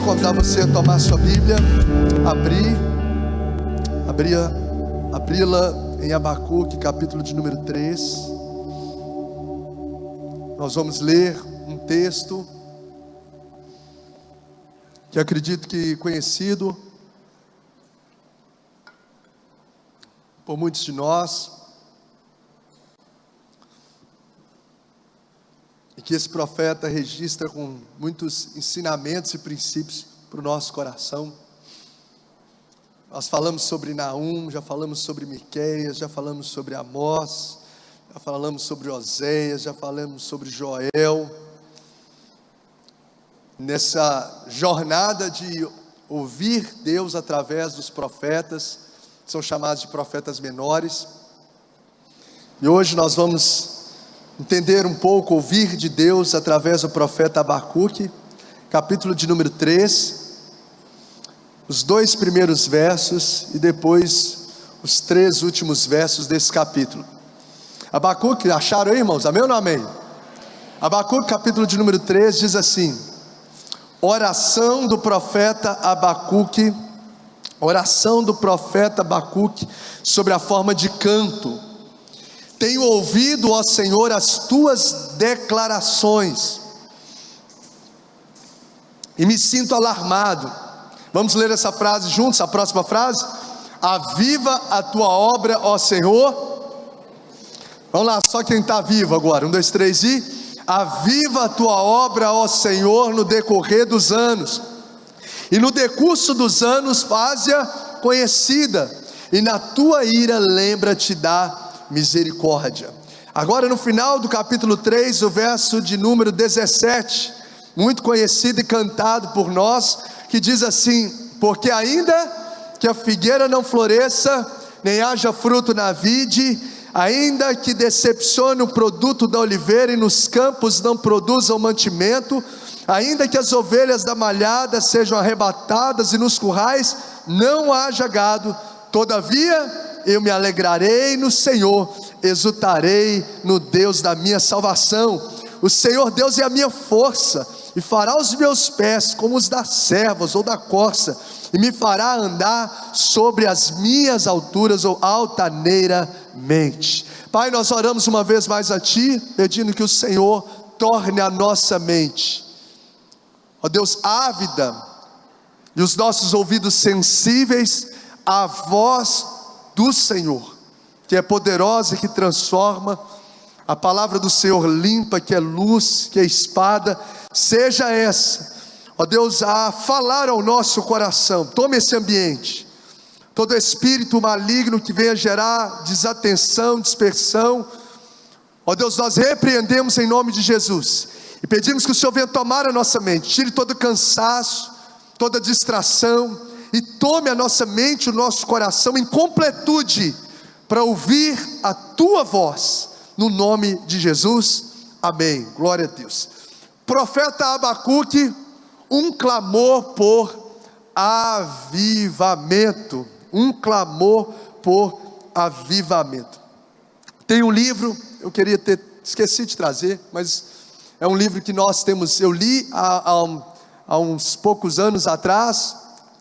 convidar você a tomar sua Bíblia, abri-la em Abacuque, capítulo de número 3. Nós vamos ler um texto que acredito que conhecido por muitos de nós, e que esse profeta registra com muitos ensinamentos e princípios para o nosso coração. Nós falamos sobre Naum, já falamos sobre Miqueias, já falamos sobre Amós, já falamos sobre Oséias, já falamos sobre Joel. Nessa jornada de ouvir Deus através dos profetas, que são chamados de profetas menores, e hoje nós vamos entender um pouco, ouvir de Deus através do profeta Abacuque, capítulo de número 3, os 2 primeiros versos e depois os 3 últimos versos desse capítulo. Abacuque, acharam aí, irmãos? Amém ou não amém? Abacuque, capítulo de número 3, diz assim: oração do profeta Abacuque, sobre a forma de canto. Tenho ouvido, ó Senhor, as tuas declarações, e me sinto alarmado. Vamos ler essa frase juntos, a próxima frase? Aviva a tua obra, ó Senhor. Vamos lá, só quem está vivo agora, 1, 2, 3 e... Aviva a tua obra, ó Senhor, no decorrer dos anos, e no decurso dos anos faz-a conhecida, e na tua ira lembra-te da misericórdia. Agora no final do capítulo 3, o verso de número 17, muito conhecido e cantado por nós, que diz assim: porque ainda que a figueira não floresça, nem haja fruto na vide, ainda que decepcione o produto da oliveira, e nos campos não produzam mantimento, ainda que as ovelhas da malhada sejam arrebatadas, e nos currais não haja gado, todavia eu me alegrarei no Senhor, exultarei no Deus da minha salvação. O Senhor Deus é a minha força, e fará os meus pés como os das servas ou da corça, e me fará andar sobre as minhas alturas, ou altaneiramente. Pai, nós oramos uma vez mais a Ti, pedindo que o Senhor torne a nossa mente, ó Deus, ávida, e os nossos ouvidos sensíveis à voz do Senhor, que é poderosa e que transforma. A palavra do Senhor limpa, que é luz, que é espada. Seja essa, ó Deus, a falar ao nosso coração. Tome esse ambiente, todo espírito maligno que venha gerar desatenção, dispersão, ó Deus, nós repreendemos em nome de Jesus, e pedimos que o Senhor venha tomar a nossa mente, tire todo cansaço, toda distração, e tome a nossa mente, o nosso coração em completude, para ouvir a Tua voz, no nome de Jesus, amém, glória a Deus. Profeta Abacuque, um clamor por avivamento, Tem um livro, eu queria ter, esqueci de trazer, mas é um livro que nós temos, eu li há uns poucos anos atrás,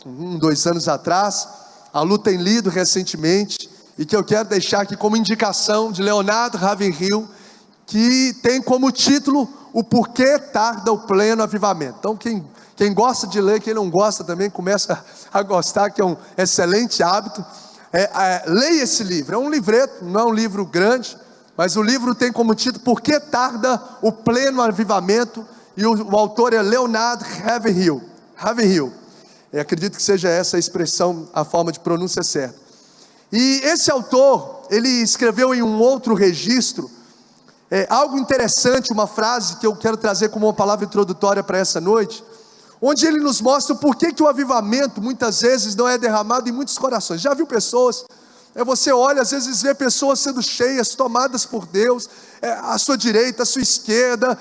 1, 2 anos atrás, a Lu tem lido recentemente, e que eu quero deixar aqui como indicação, de Leonardo Ravenhill, que tem como título: O Porquê Tarda o Pleno Avivamento. Então quem gosta de ler, quem não gosta também começa a gostar, que é um excelente hábito. Leia esse livro, é um livreto, não é um livro grande, mas o livro tem como título: Por que Tarda o Pleno Avivamento, e o autor é Leonardo Ravenhill. Acredito que seja essa a expressão, a forma de pronúncia certa. E esse autor, ele escreveu em um outro registro, algo interessante, uma frase que eu quero trazer como uma palavra introdutória para essa noite, onde ele nos mostra o porquê que o avivamento muitas vezes não é derramado em muitos corações. Já viu pessoas, você olha, às vezes vê pessoas sendo cheias, tomadas por Deus, à sua direita, à sua esquerda,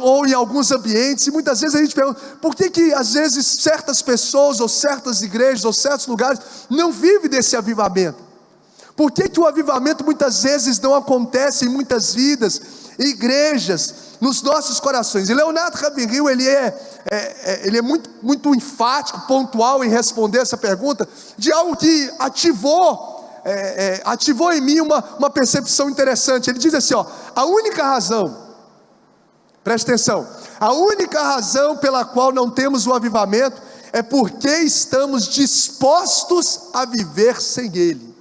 ou em alguns ambientes, e muitas vezes a gente pergunta, por que às vezes certas pessoas, ou certas igrejas, ou certos lugares, não vivem desse avivamento? Por que o avivamento muitas vezes não acontece em muitas vidas, igrejas, nos nossos corações. E Leonardo Ravenhill, ele é muito enfático, pontual em responder essa pergunta, de algo que ativou em mim uma percepção interessante. Ele diz assim, a única razão, preste atenção, a única razão pela qual não temos o avivamento é porque estamos dispostos a viver sem ele.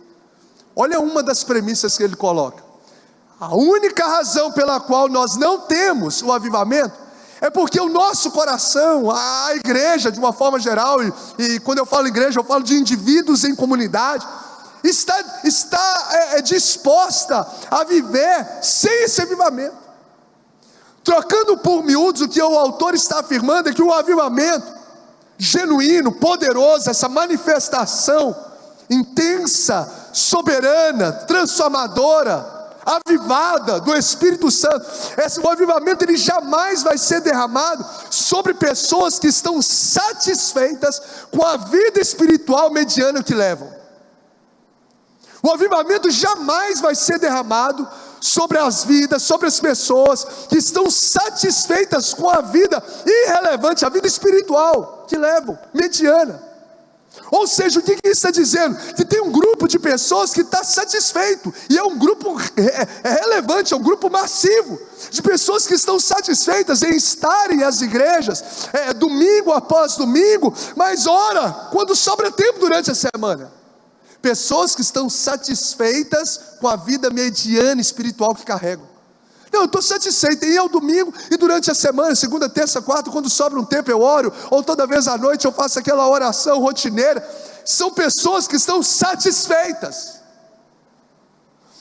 Olha uma das premissas que ele coloca. A única razão pela qual nós não temos o avivamento é porque o nosso coração, a igreja de uma forma geral, e quando eu falo igreja, eu falo de indivíduos em comunidade, está disposta a viver sem esse avivamento. Trocando por miúdos, o que o autor está afirmando é que o avivamento genuíno, poderoso, essa manifestação intensa, soberana, transformadora, avivada do Espírito Santo, o avivamento ele jamais vai ser derramado sobre pessoas que estão satisfeitas com a vida espiritual mediana que levam. O avivamento jamais vai ser derramado sobre as vidas, sobre as pessoas que estão satisfeitas com a vida irrelevante, a vida espiritual que levam, mediana. Ou seja, o que isso está dizendo? Que tem um grupo de pessoas que está satisfeito, e é um grupo relevante, é um grupo massivo, de pessoas que estão satisfeitas em estarem às igrejas, domingo após domingo, mas ora, quando sobra tempo durante a semana. Pessoas que estão satisfeitas com a vida mediana espiritual que carregam. Não, eu estou satisfeito em ir ao domingo e durante a semana, segunda, terça, quarta, quando sobra um tempo eu oro, ou toda vez à noite eu faço aquela oração rotineira. São pessoas que estão satisfeitas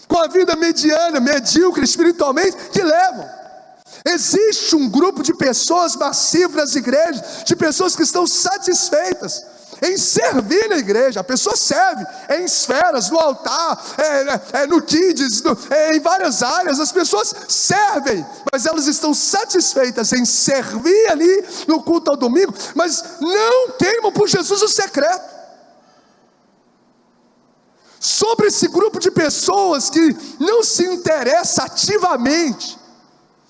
com a vida mediana, medíocre espiritualmente que levam. Existe um grupo de pessoas massivo nas igrejas, de pessoas que estão satisfeitas em servir na igreja. A pessoa serve em esferas, no altar, no kids, em várias áreas. As pessoas servem, mas elas estão satisfeitas em servir ali no culto ao domingo, mas não queimam por Jesus o secreto. Sobre esse grupo de pessoas que não se interessa ativamente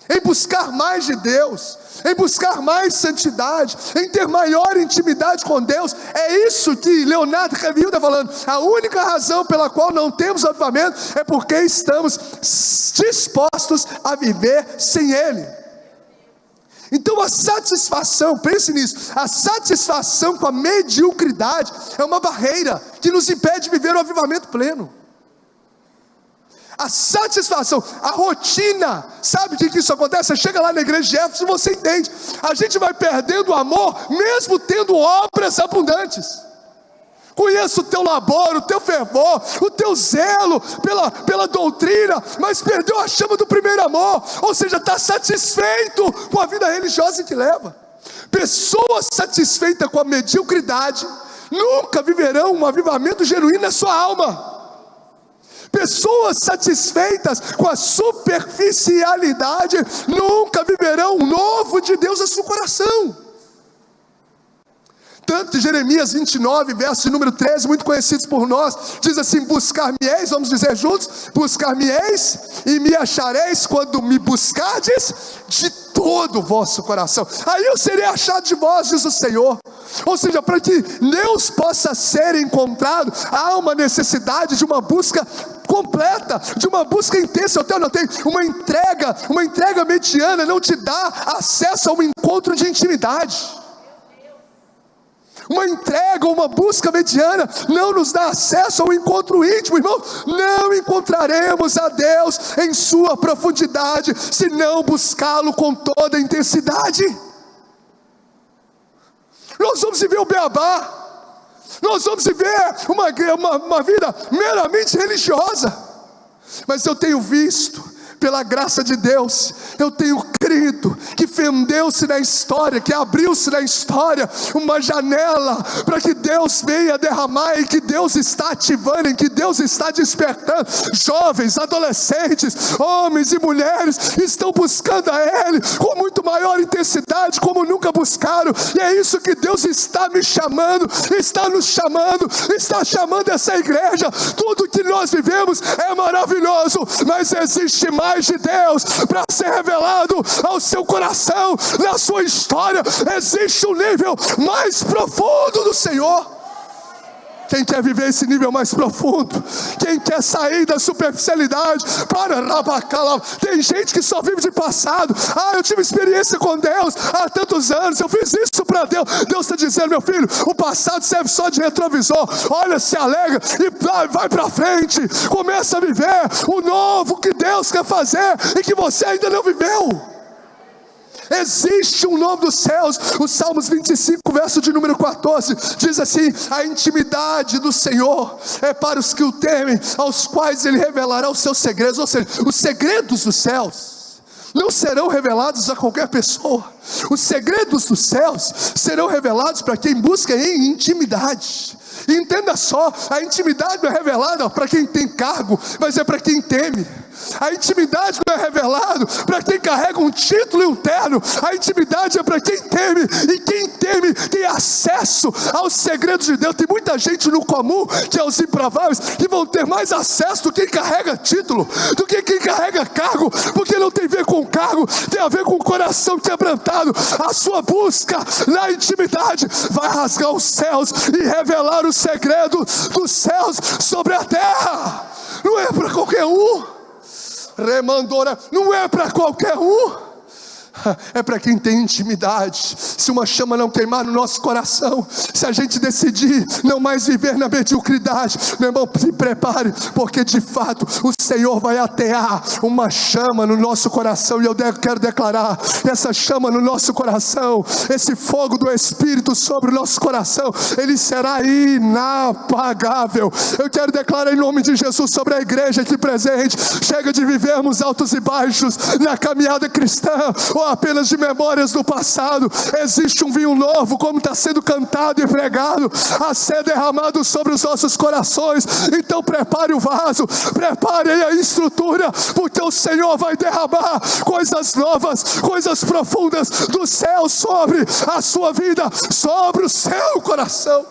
em buscar mais de Deus, em buscar mais santidade, em ter maior intimidade com Deus, é isso que Leonardo Ravenhill está falando. A única razão pela qual não temos avivamento é porque estamos dispostos a viver sem Ele. Então a satisfação, pense nisso, a satisfação com a mediocridade é uma barreira que nos impede de viver o avivamento pleno. A satisfação, a rotina, sabe o que isso acontece? Você chega lá na igreja de Éfeso e você entende, a gente vai perdendo o amor, mesmo tendo obras abundantes. Conheço o teu labor, o teu fervor, o teu zelo pela doutrina, mas perdeu a chama do primeiro amor, ou seja, está satisfeito com a vida religiosa que leva. Pessoas satisfeitas com a mediocridade nunca viverão um avivamento genuíno na sua alma. Pessoas satisfeitas com a superficialidade nunca viverão o novo de Deus no seu coração. Tanto que Jeremias 29, verso número 13, muito conhecidos por nós, diz assim: buscar-me-eis, vamos dizer juntos, buscar-me-eis e me achareis quando me buscardes de todo o vosso coração. Aí eu serei achado de vós, diz o Senhor. Ou seja, para que Deus possa ser encontrado, há uma necessidade de uma busca completa, de uma busca intensa. Eu não tenho uma entrega mediana não te dá acesso a um encontro de intimidade. Uma entrega, uma busca mediana não nos dá acesso ao encontro íntimo, irmão. Não encontraremos a Deus em sua profundidade se não buscá-lo com toda a intensidade. Nós vamos viver o beabá, nós vamos viver uma vida meramente religiosa, mas eu tenho visto, pela graça de Deus, eu tenho crido que fendeu-se na história, que abriu-se na história uma janela para que Deus venha derramar, e que Deus está ativando, em que Deus está despertando. Jovens, adolescentes, homens e mulheres estão buscando a Ele com muito maior intensidade, como nunca buscaram, e é isso que Deus está me chamando, está nos chamando, está chamando essa igreja. Tudo que nós vivemos é maravilhoso, mas existe mais mais de Deus para ser revelado ao seu coração, na sua história. Existe um nível mais profundo do Senhor. Quem quer viver esse nível mais profundo? Quem quer sair da superficialidade? Tem gente que só vive de passado. Eu tive experiência com Deus há tantos anos, eu fiz isso para Deus. Deus está dizendo: meu filho, o passado serve só de retrovisor. Olha, se alegra e vai para frente. Começa a viver o novo que Deus quer fazer e que você ainda não viveu. Existe um novo dos céus. O Salmos 25, verso de número 14, diz assim: a intimidade do Senhor é para os que o temem, aos quais Ele revelará os seus segredos. Ou seja, os segredos dos céus não serão revelados a qualquer pessoa. Os segredos dos céus serão revelados para quem busca em intimidade. E entenda só, a intimidade não é revelada para quem tem cargo, mas é para quem teme. A intimidade não é revelada para quem carrega um título e um terno. A intimidade é para quem teme. E quem teme tem acesso aos segredos de Deus. Tem muita gente no comum, que é os improváveis, que vão ter mais acesso do que quem carrega título, do que quem carrega cargo. Porque não tem a ver com cargo, tem a ver com o coração quebrantado. A sua busca na intimidade vai rasgar os céus e revelar o segredo dos céus sobre a terra. Não é para qualquer um. Remandora, não é para qualquer um. É para quem tem intimidade. Se uma chama não queimar no nosso coração, se a gente decidir não mais viver na mediocridade, meu irmão, se prepare, porque de fato o Senhor vai atear uma chama no nosso coração. E eu quero declarar: essa chama no nosso coração, esse fogo do Espírito sobre o nosso coração, ele será inapagável. Eu quero declarar em nome de Jesus sobre a igreja aqui presente: chega de vivermos altos e baixos na caminhada cristã, ou apenas de memórias do passado. Existe um vinho novo, como está sendo cantado e pregado, a ser derramado sobre os nossos corações. Então prepare o vaso, prepare a estrutura, porque o Senhor vai derramar coisas novas, coisas profundas do céu sobre a sua vida, sobre o seu coração.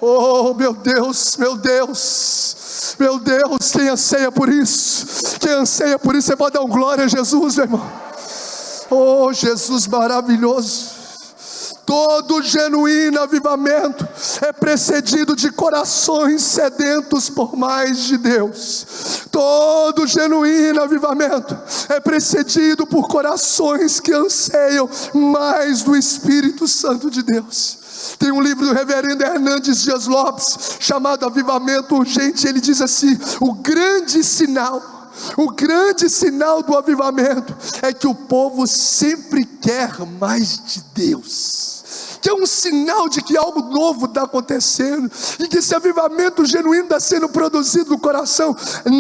Oh, meu Deus, meu Deus, meu Deus, quem anseia por isso? Quem anseia por isso, você pode dar um glória a Jesus, meu irmão. Oh, Jesus maravilhoso. Todo genuíno avivamento é precedido de corações sedentos por mais de Deus. Todo genuíno avivamento é precedido por corações que anseiam mais do Espírito Santo de Deus. Tem um livro do reverendo Hernandes Dias Lopes chamado Avivamento Urgente. Ele diz assim: o grande sinal do avivamento é que o povo sempre quer mais de Deus, que é um sinal de que algo novo está acontecendo, e que esse avivamento genuíno está sendo produzido no coração.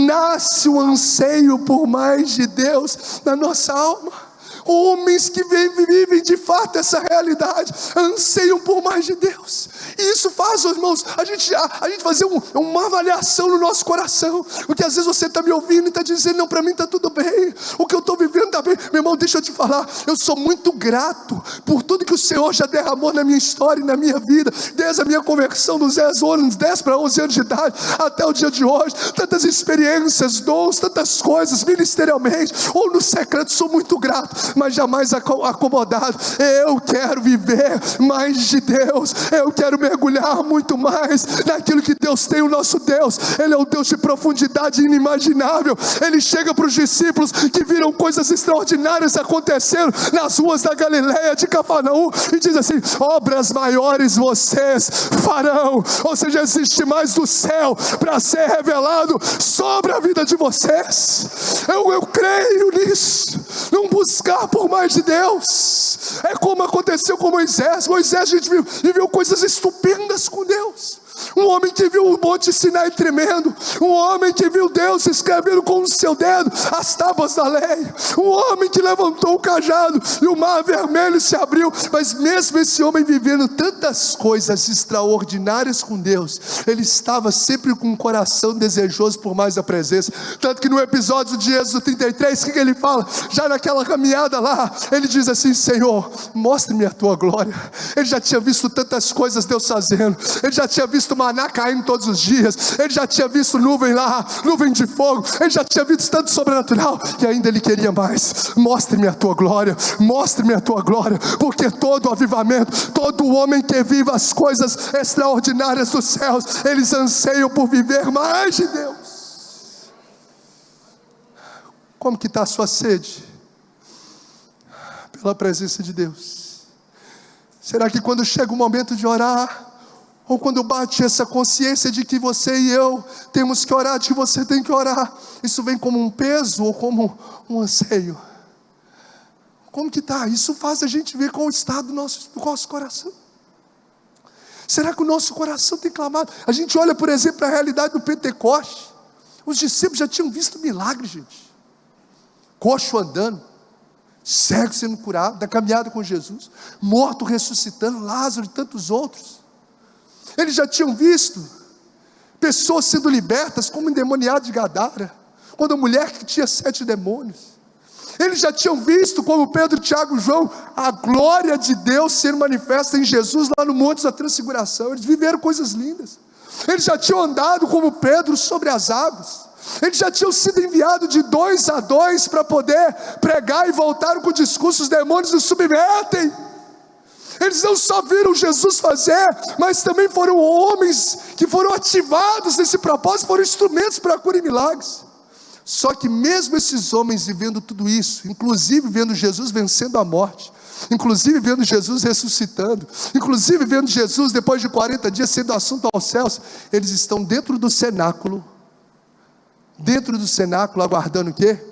Nasce o anseio por mais de Deus na nossa alma. Homens que vivem de fato essa realidade, anseiam por mais de Deus. E isso faz, irmãos, a gente fazer uma avaliação no nosso coração. Porque às vezes você está me ouvindo e está dizendo: não, para mim está tudo bem, o que eu estou vivendo está bem. Meu irmão, deixa eu te falar, eu sou muito grato por tudo que o Senhor já derramou na minha história e na minha vida, desde a minha conversão dos 10 para 11 anos de idade até o dia de hoje. Tantas experiências, dons, tantas coisas ministerialmente ou no secreto. Sou muito grato, mas jamais acomodado. Eu quero viver mais de Deus. Eu quero mergulhar muito mais naquilo que Deus tem. O nosso Deus, Ele é um Deus de profundidade inimaginável. Ele chega para os discípulos que viram coisas extraordinárias acontecendo nas ruas da Galileia, de Cafarnaum, e diz assim: obras maiores vocês farão. Ou seja, existe mais do céu para ser revelado sobre a vida de vocês. Eu creio nisso. Não buscar por mais de Deus é como aconteceu com Moisés. A gente viveu coisas estupendas com Deus. Um homem que viu o monte Sinai tremendo, um homem que viu Deus escrevendo com o seu dedo as tábuas da lei, um homem que levantou o cajado e o mar vermelho se abriu. Mas mesmo esse homem vivendo tantas coisas extraordinárias com Deus, ele estava sempre com um coração desejoso por mais da presença. Tanto que no episódio de Êxodo 33, o que ele fala? Já naquela caminhada lá, ele diz assim: Senhor, mostre-me a tua glória. Ele já tinha visto tantas coisas Deus fazendo, ele já tinha visto maná caindo todos os dias, ele já tinha visto nuvem lá, nuvem de fogo, ele já tinha visto tanto sobrenatural, e ainda ele queria mais. Mostre-me a tua glória, mostre-me a tua glória, porque todo avivamento, todo homem que viva as coisas extraordinárias dos céus, eles anseiam por viver mais de Deus. Como que está a sua sede pela presença de Deus? Será que quando chega o momento de orar, ou quando bate essa consciência de que você e eu temos que orar, de que você tem que orar, isso vem como um peso ou como um anseio? Como que está? Isso faz a gente ver qual o estado do nosso coração. Será que o nosso coração tem clamado? A gente olha, por exemplo, para a realidade do Pentecoste. Os discípulos já tinham visto milagres, gente. Coxo andando, cego sendo curado, da caminhada com Jesus, morto ressuscitando, Lázaro e tantos outros. Eles já tinham visto pessoas sendo libertas, como o endemoniado de Gadara, quando a mulher que tinha 7 demônios. Eles já tinham visto, como Pedro, Tiago e João, a glória de Deus ser manifesta em Jesus lá no Monte da Transfiguração. Eles viveram coisas lindas. Eles já tinham andado como Pedro sobre as águas. Eles já tinham sido enviados de 2 a 2 para poder pregar, e voltaram com o discurso: os demônios nos submetem. Eles não só viram Jesus fazer, mas também foram homens que foram ativados nesse propósito, foram instrumentos para a cura e milagres. Só que mesmo esses homens vivendo tudo isso, inclusive vendo Jesus vencendo a morte, inclusive vendo Jesus ressuscitando, inclusive vendo Jesus depois de 40 dias sendo assunto aos céus, eles estão dentro do cenáculo, aguardando o quê?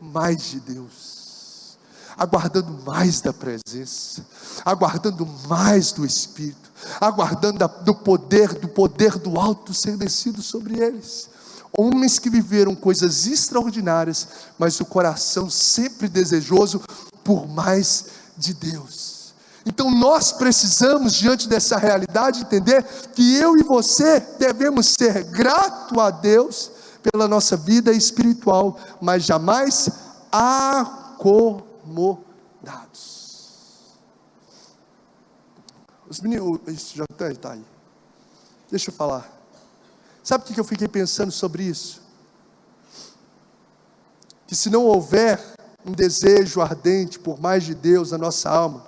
Mais de Deus, aguardando mais da presença, aguardando mais do Espírito, aguardando do poder do alto ser descido sobre eles. Homens que viveram coisas extraordinárias, mas o coração sempre desejoso por mais de Deus. Então nós precisamos, diante dessa realidade, entender que eu e você devemos ser gratos a Deus pela nossa vida espiritual, mas jamais acomodados. Os meninos, isso já está aí. Deixa eu falar. Sabe o que eu fiquei pensando sobre isso? Que se não houver um desejo ardente por mais de Deus na nossa alma,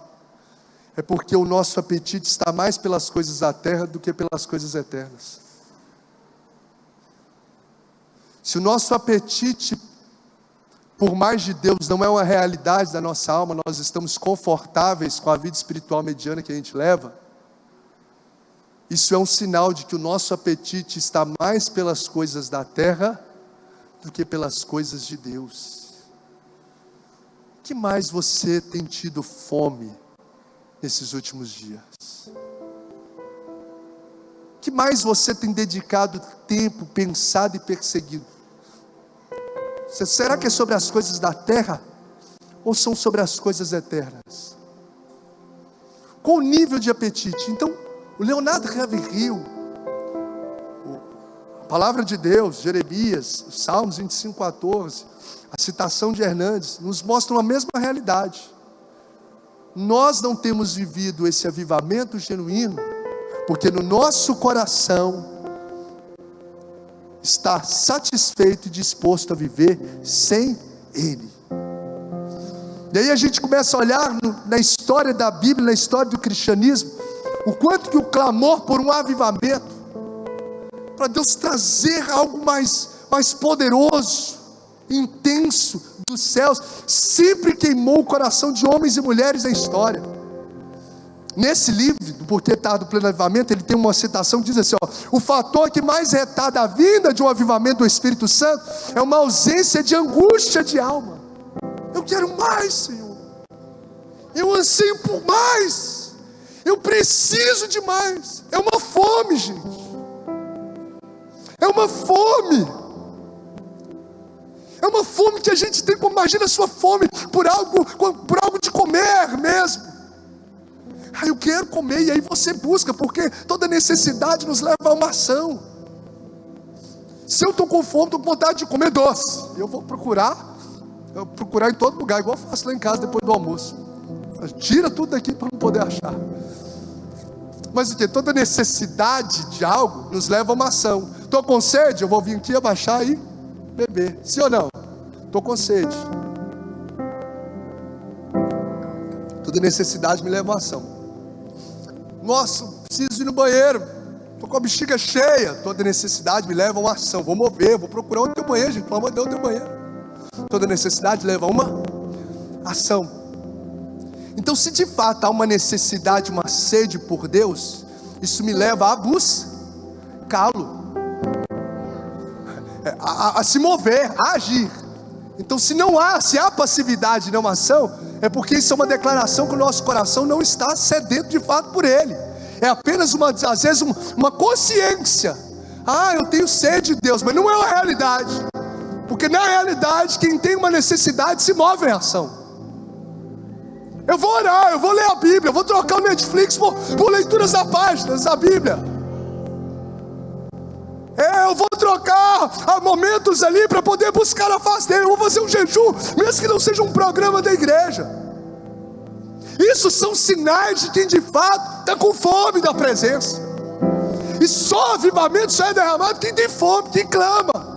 é porque o nosso apetite está mais pelas coisas da terra do que pelas coisas eternas. Se o nosso apetite por mais de Deus não é uma realidade da nossa alma, nós estamos confortáveis com a vida espiritual mediana que a gente leva, isso é um sinal de que o nosso apetite está mais pelas coisas da terra do que pelas coisas de Deus. O que mais você tem tido fome nesses últimos dias? O que mais você tem dedicado tempo, pensado e perseguido? Será que é sobre as coisas da terra ou são sobre as coisas eternas? Qual o nível de apetite? Então, o Leonardo Ravenhill, a palavra de Deus, Jeremias, Salmos 25:14, a citação de Hernandes, nos mostram a mesma realidade. Nós não temos vivido esse avivamento genuíno, porque no nosso coração está satisfeito e disposto a viver sem Ele. E aí a gente começa a olhar na história da Bíblia, na história do cristianismo, o quanto que o clamor por um avivamento, para Deus trazer algo mais poderoso, intenso dos céus, sempre queimou o coração de homens e mulheres da história. Nesse livro, do Porquê Tardo do Pleno Avivamento, ele tem uma citação que diz assim: o fator que mais retarda a vinda de um avivamento do Espírito Santo é uma ausência de angústia de alma. Eu quero mais, Senhor, eu anseio por mais, eu preciso de mais. É uma fome, gente. É uma fome. É uma fome que a gente tem. Imagina a sua fome por algo de comer mesmo. Eu quero comer, e aí você busca, porque toda necessidade nos leva a uma ação. Se eu estou com fome, estou com vontade de comer doce, eu vou procurar em todo lugar, igual eu faço lá em casa depois do almoço. Tira tudo daqui para não poder achar. Mas o que? Toda necessidade de algo nos leva a uma ação. Estou com sede, eu vou vir aqui abaixar e beber. Sim ou não? Estou com sede. Toda necessidade me leva a uma ação. Nossa, preciso ir no banheiro, estou com a bexiga cheia. Toda necessidade me leva a uma ação. Vou mover, vou procurar outro banheiro, gente. Pelo amor de Deus, outro banheiro. Toda necessidade leva a uma ação. Então, se de fato há uma necessidade, uma sede por Deus, isso me leva a buscá-lo, a se mover, a agir. Então, se há passividade e não ação, é porque isso é uma declaração que o nosso coração não está sedento de fato por Ele. É apenas às vezes uma consciência. Eu tenho sede de Deus, mas não é uma realidade. Porque na realidade, quem tem uma necessidade se move em ação. Eu vou orar, eu vou ler a Bíblia, eu vou trocar o Netflix por leituras da páginas da Bíblia. Eu vou trocar momentos ali para poder buscar a face dele. Eu vou fazer um jejum, mesmo que não seja um programa da igreja. Isso são sinais de quem de fato está com fome da presença. E só avivamento só é derramado quem tem fome, quem clama.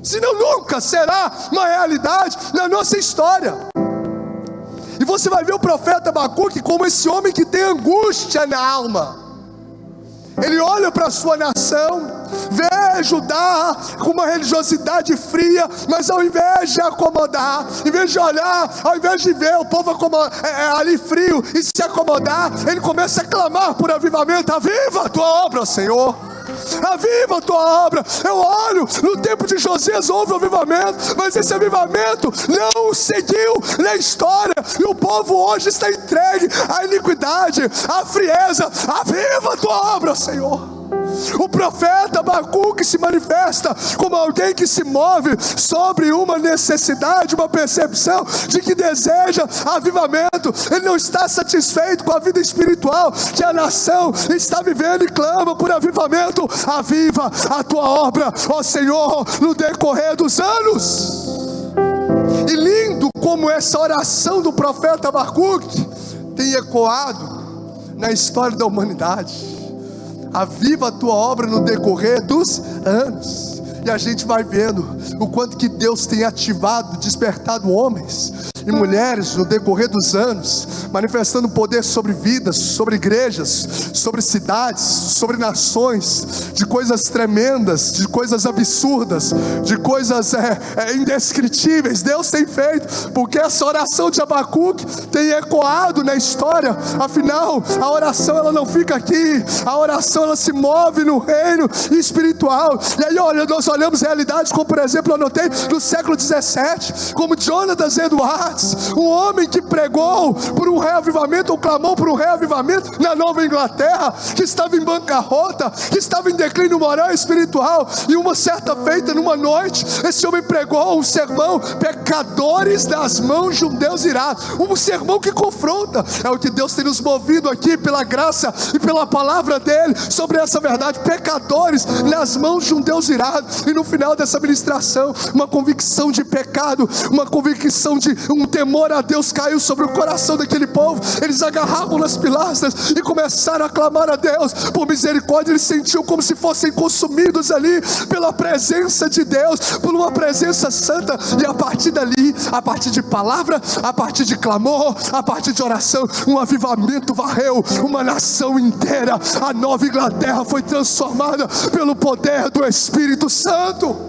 Senão nunca será uma realidade na nossa história. E você vai ver o profeta Abacuque como esse homem que tem angústia na alma. Ele olha para a sua nação, vê Judá com uma religiosidade fria, mas ao invés de acomodar, em vez de olhar, ao invés de ver o povo ali frio e se acomodar, ele começa a clamar por avivamento. Aviva a tua obra, Senhor. Aviva a tua obra. Eu olho, no tempo de Josias houve avivamento, mas esse avivamento não seguiu na história, e o povo hoje está entregue à iniquidade, à frieza. Aviva a tua obra, Senhor. O profeta Abacuque se manifesta como alguém que se move sobre uma necessidade, uma percepção de que deseja avivamento. Ele não está satisfeito com a vida espiritual que a nação está vivendo e clama por avivamento. Aviva a tua obra, ó Senhor, no decorrer dos anos. E lindo como essa oração do profeta Abacuque tem ecoado na história da humanidade. Aviva a tua obra no decorrer dos anos. E a gente vai vendo o quanto que Deus tem ativado, despertado homens e mulheres no decorrer dos anos, manifestando poder sobre vidas, sobre igrejas, sobre cidades, sobre nações, de coisas tremendas, de coisas absurdas, de coisas indescritíveis. Deus tem feito, porque essa oração de Abacuque tem ecoado na história. Afinal, a oração ela não fica aqui, a oração ela se move no reino espiritual. E aí olha, nós olhamos realidades como, por exemplo, eu anotei no século 17, como Jonathan Edwards, um homem que pregou por um reavivamento, ou clamou por um reavivamento na Nova Inglaterra, que estava em bancarrota, que estava em declínio moral e espiritual. E uma certa feita, numa noite, esse homem pregou um sermão: pecadores das mãos de um Deus irado. Um sermão que confronta. É o que Deus tem nos movido aqui pela graça e pela palavra dele sobre essa verdade: pecadores nas mãos de um Deus irado. E no final dessa ministração, uma convicção de pecado, uma convicção de um temor a Deus caiu sobre o coração daquele povo. Eles agarravam nas pilastras e começaram a clamar a Deus por misericórdia. Eles sentiam como se fossem consumidos ali pela presença de Deus, por uma presença santa. E a partir dali, a partir de palavra, a partir de clamor, a partir de oração, um avivamento varreu uma nação inteira. A Nova Inglaterra foi transformada pelo poder do Espírito Santo.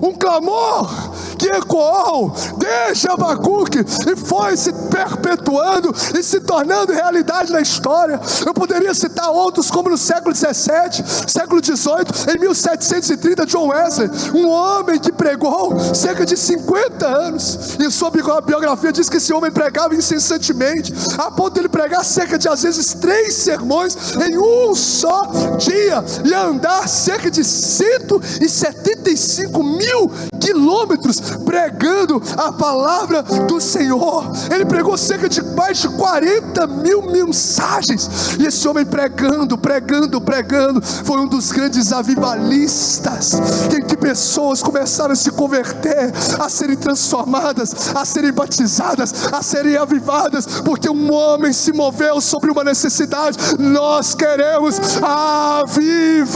Um clamor que ecoou desde Abacuque e foi se perpetuando e se tornando realidade na história. Eu poderia citar outros, como no século 17, século 18, em 1730, John Wesley, um homem que pregou cerca de 50 anos, e sua biografia diz que esse homem pregava incessantemente, a ponto de ele pregar cerca de, às vezes, 3 sermões em um só dia, e andar cerca de 175 mil quilômetros pregando a palavra do Senhor. Ele pregou cerca de mais de 40 mil mensagens, e esse homem pregando, foi um dos grandes avivalistas, em que pessoas começaram a se converter, a serem transformadas, a serem batizadas, a serem avivadas, porque um homem se moveu sobre uma necessidade. Nós queremos avivamento.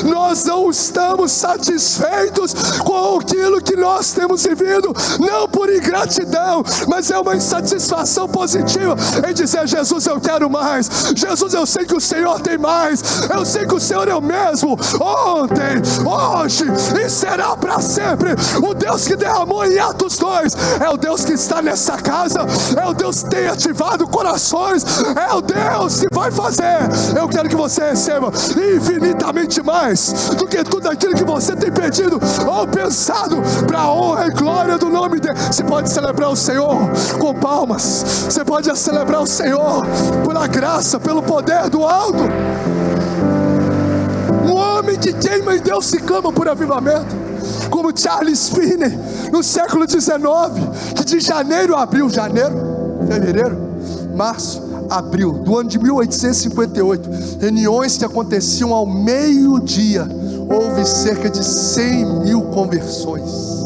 Nós não estamos satisfeitos com aquilo que nós temos vivido, não por ingratidão, mas é uma insatisfação positiva em dizer: Jesus, eu quero mais. Jesus, eu sei que o Senhor tem mais. Eu sei que o Senhor é o mesmo ontem, hoje e será para sempre. O Deus que derramou em Atos 2 é o Deus que está nessa casa, é o Deus que tem ativado corações, é o Deus que vai fazer. Eu quero que você receba infinitamente mais do que tudo aquilo que você tem pedido ou pensado, para a honra e glória do nome dele. Você pode celebrar o Senhor com palmas, você pode celebrar o Senhor pela graça, pelo poder do alto. Um homem que queima em Deus se clama por avivamento, como Charles Finney no século XIX, que de janeiro a abril, fevereiro, março, abril do ano de 1858, reuniões que aconteciam ao meio-dia, houve cerca de 100 mil conversões.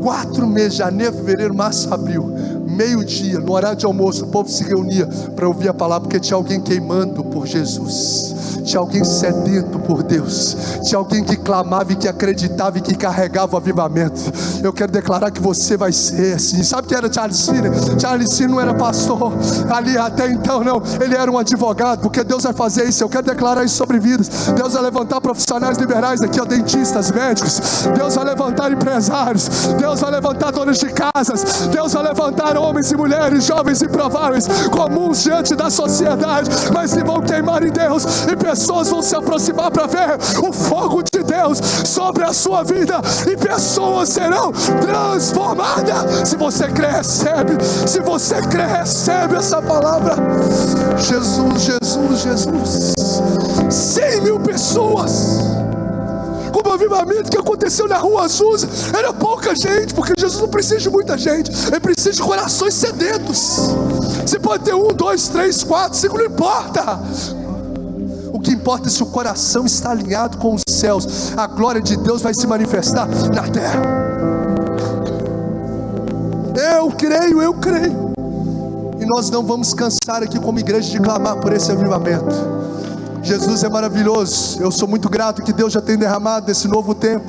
4 meses, janeiro, fevereiro, março, abril, meio-dia, no horário de almoço, o povo se reunia para ouvir a palavra, porque tinha alguém queimando por Jesus, tinha alguém sedento por Deus, tinha alguém que clamava e que acreditava e que carregava o avivamento. Eu quero declarar que você vai ser assim. Sabe quem era Charles Finney? Charles Finney não era pastor ali até então, não. Ele era um advogado, porque Deus vai fazer isso. Eu quero declarar isso sobre vidas. Deus vai levantar profissionais liberais aqui, ó, dentistas, médicos. Deus vai levantar empresários. Deus vai levantar donos de casas. Deus vai levantar homens e mulheres, jovens e prováveis, comuns diante da sociedade, mas que vão queimar em Deus, e pessoas vão se aproximar para ver o fogo de Deus sobre a sua vida, e pessoas serão transformadas. Se você crê, recebe. Se você crê, recebe essa palavra. Jesus, Jesus, Jesus. 100 mil pessoas. Como o avivamento que aconteceu na Rua Azusa, era pouca gente, porque Jesus não precisa de muita gente, Ele precisa de corações sedentos. Você pode ter 1, 2, 3, 4, 5, não importa. O que importa é se o coração está alinhado com os céus. A glória de Deus vai se manifestar na terra. Eu creio, eu creio. E nós não vamos cansar aqui como igreja de clamar por esse avivamento. Jesus é maravilhoso. Eu sou muito grato que Deus já tem derramado nesse novo tempo.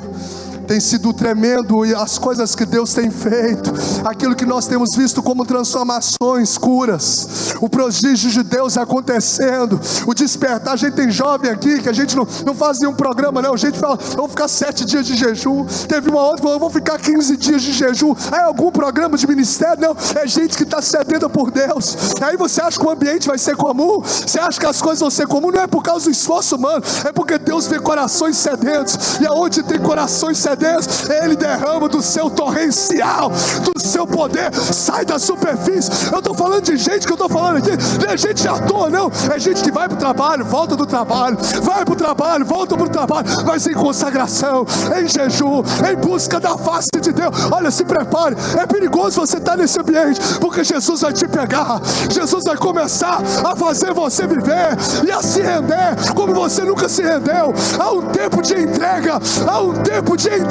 Tem sido tremendo, e as coisas que Deus tem feito, aquilo que nós temos visto como transformações, curas, o prodígio de Deus acontecendo, o despertar. A gente tem jovem aqui que a gente não faz nenhum programa, não. A gente fala: eu vou ficar 7 dias de jejum. Teve uma outra que falou: eu vou ficar 15 dias de jejum. É algum programa de ministério? Não, é gente que está sedenta por Deus. Aí você acha que o ambiente vai ser comum? Você acha que as coisas vão ser comuns? Não é por causa do esforço humano, é porque Deus vê corações sedentos, e aonde tem corações sedentos, Ele derrama do seu torrencial, do seu poder, sai da superfície. Eu estou falando de gente que eu estou falando aqui, não é gente à toa, não. É gente que vai para o trabalho, volta do trabalho, vai para o trabalho, volta para o trabalho, mas em consagração, em jejum, em busca da face de Deus. Olha, se prepare, é perigoso você estar nesse ambiente, porque Jesus vai te pegar. Jesus vai começar a fazer você viver e a se render como você nunca se rendeu. Há um tempo de entrega, há um tempo de entrega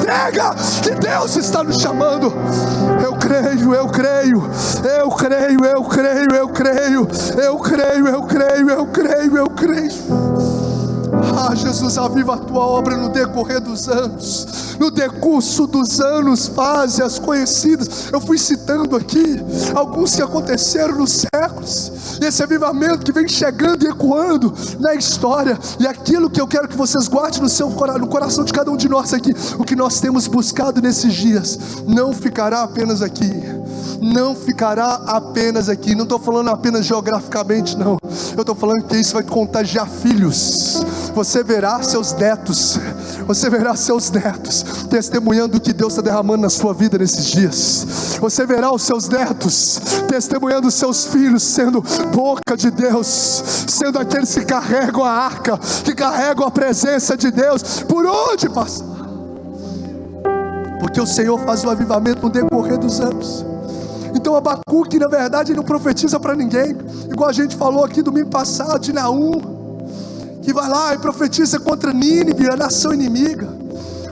que Deus está nos chamando. Eu creio, eu creio, eu creio, eu creio, eu creio, eu creio, eu creio, eu creio, eu creio. Ah, Jesus, aviva a tua obra no decorrer dos anos, no decurso dos anos, faze-as conhecidas. Eu fui citando aqui alguns que aconteceram nos séculos, e esse avivamento que vem chegando e ecoando na história. E aquilo que eu quero que vocês guardem no coração de cada um de nós aqui, o que nós temos buscado nesses dias, não ficará apenas aqui. Não ficará apenas aqui. Não estou falando apenas geograficamente, não. Eu estou falando que isso vai contagiar filhos. Você verá seus netos. Você verá seus netos testemunhando o que Deus está derramando na sua vida nesses dias. Você verá os seus netos testemunhando os seus filhos sendo boca de Deus, sendo aqueles que carregam a arca, que carregam a presença de Deus por onde passar. Porque o Senhor faz o avivamento no decorrer dos anos. Então Abacuque, na verdade, ele não profetiza para ninguém, igual a gente falou aqui domingo passado de Naum, que vai lá e profetiza contra Nínive, a nação inimiga.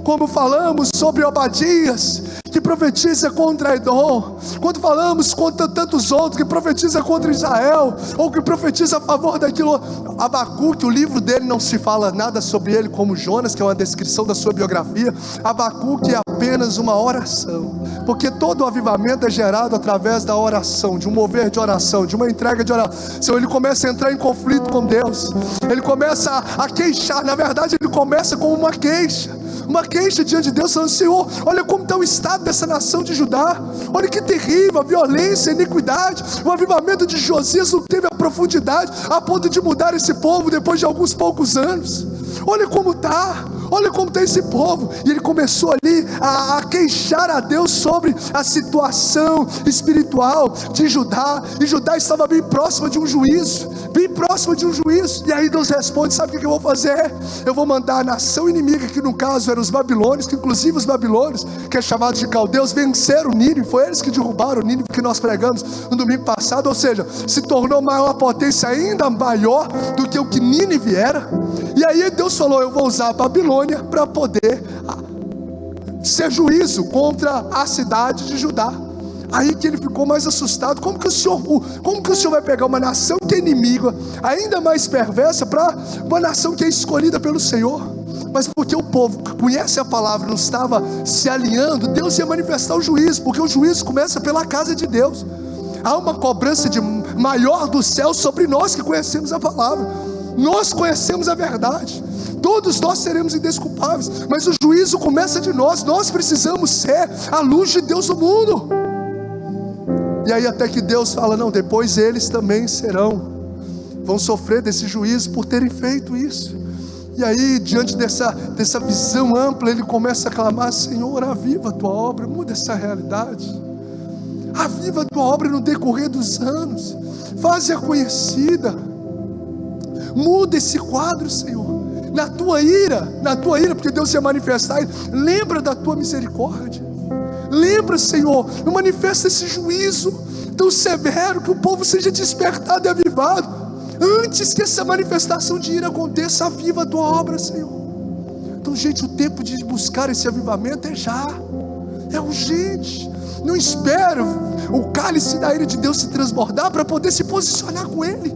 Como falamos sobre Obadias, que que profetiza contra Edom, quando falamos contra tantos outros, que profetiza contra Israel, ou que profetiza a favor daquilo. Abacuque, o livro dele não se fala nada sobre ele como Jonas, que é uma descrição da sua biografia. Abacuque é apenas uma oração, porque todo o avivamento é gerado através da oração, de um mover de oração, de uma entrega de oração. Ele começa a entrar em conflito com Deus, ele começa a queixar. Na verdade ele começa com uma queixa diante de Deus, falando: Senhor, olha como está o estado dessa nação de Judá, olha que terrível, a violência, a iniquidade. O avivamento de Josias não teve a profundidade a ponto de mudar esse povo depois de alguns poucos anos. Olha como está esse povo. E ele começou ali a queixar a Deus sobre a situação espiritual de Judá, e Judá estava bem próxima de um juízo, e aí Deus responde: sabe o que eu vou fazer? Eu vou mandar a nação inimiga, que no caso eram os babilônios, que inclusive os babilônios, que é chamado de caldeus, venceram Nínive. Foi eles que derrubaram Nínive, que nós pregamos no domingo passado. Ou seja, se tornou uma potência ainda maior do que o que Nínive era. E aí Deus falou: eu vou usar a Babilônia para poder ser juízo contra a cidade de Judá. Aí que ele ficou mais assustado. Como que o Senhor vai pegar uma nação que é inimiga, ainda mais perversa, para uma nação que é escolhida pelo Senhor? Mas porque o povo que conhece a palavra não estava se alinhando, Deus ia manifestar o juízo, porque o juízo começa pela casa de Deus. Há uma cobrança maior do céu sobre nós que conhecemos a palavra. Nós conhecemos a verdade, todos nós seremos indesculpáveis, mas o juízo começa de nós. Nós precisamos ser a luz de Deus no mundo. E aí até que Deus fala: não, depois eles também vão sofrer desse juízo por terem feito isso. E aí, diante dessa visão ampla, ele começa a clamar: Senhor, aviva a tua obra, muda essa realidade, aviva a tua obra no decorrer dos anos, faz-a conhecida, muda esse quadro, Senhor, na tua ira, porque Deus se manifestar. Lembra da tua misericórdia, lembra, Senhor, não manifesta esse juízo tão severo, que o povo seja despertado e avivado. Antes que essa manifestação de ira aconteça, aviva a tua obra, Senhor. Então, gente, o tempo de buscar esse avivamento é urgente. Não espera o cálice da ira de Deus se transbordar para poder se posicionar com Ele.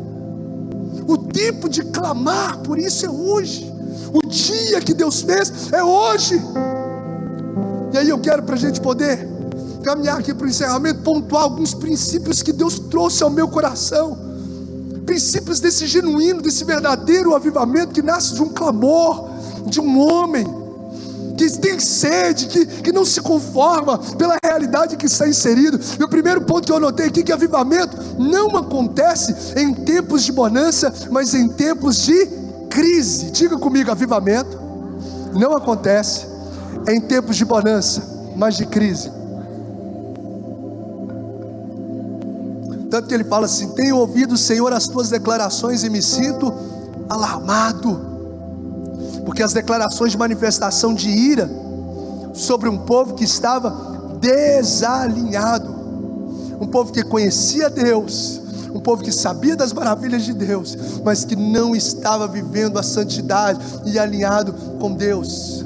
O tempo de clamar por isso é hoje. O dia que Deus fez é hoje. E aí eu quero, para a gente poder caminhar aqui para o encerramento, pontuar alguns princípios que Deus trouxe ao meu coração. Princípios desse genuíno, desse verdadeiro avivamento que nasce de um clamor, de um homem que tem sede, que não se conforma pela realidade que está inserido. E o primeiro ponto que eu anotei aqui, que avivamento não acontece em tempos de bonança, mas em tempos de crise. Diga comigo: avivamento não acontece em tempos de bonança, mas de crise. Tanto que ele fala assim: tenho ouvido, Senhor, as tuas declarações e me sinto alarmado. Porque as declarações de manifestação de ira sobre um povo que estava desalinhado, um povo que conhecia Deus, um povo que sabia das maravilhas de Deus, mas que não estava vivendo a santidade e alinhado com Deus.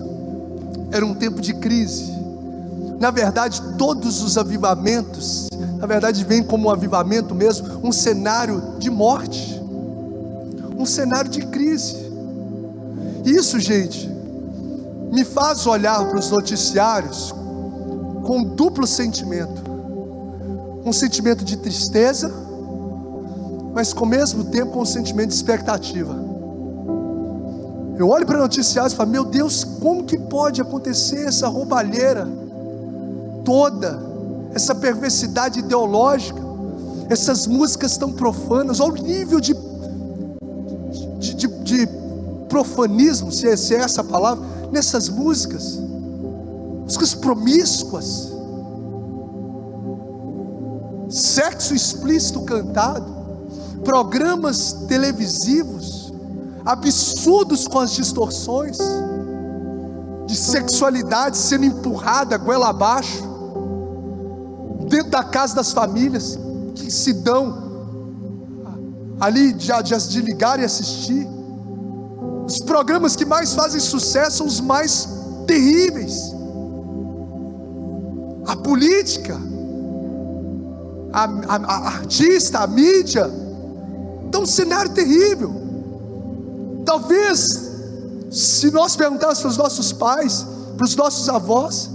Era um tempo de crise. Na verdade, todos os avivamentos, na verdade, vem como um avivamento mesmo, um cenário de morte, um cenário de crise. Isso, gente, me faz olhar para os noticiários com um duplo sentimento. Um sentimento de tristeza, mas ao mesmo tempo com um sentimento de expectativa. Eu olho para noticiários e falo: meu Deus, como que pode acontecer essa roubalheira toda, essa perversidade ideológica, essas músicas tão profanas, olha o nível de profanismo, se é essa a palavra, nessas músicas promíscuas, sexo explícito cantado, programas televisivos absurdos com as distorções de sexualidade sendo empurrada goela abaixo dentro da casa das famílias, que se dão ali de ligar e assistir. Os programas que mais fazem sucesso são os mais terríveis. A política, a artista, a mídia. Então um cenário terrível. Talvez, se nós perguntássemos para os nossos pais, para os nossos avós,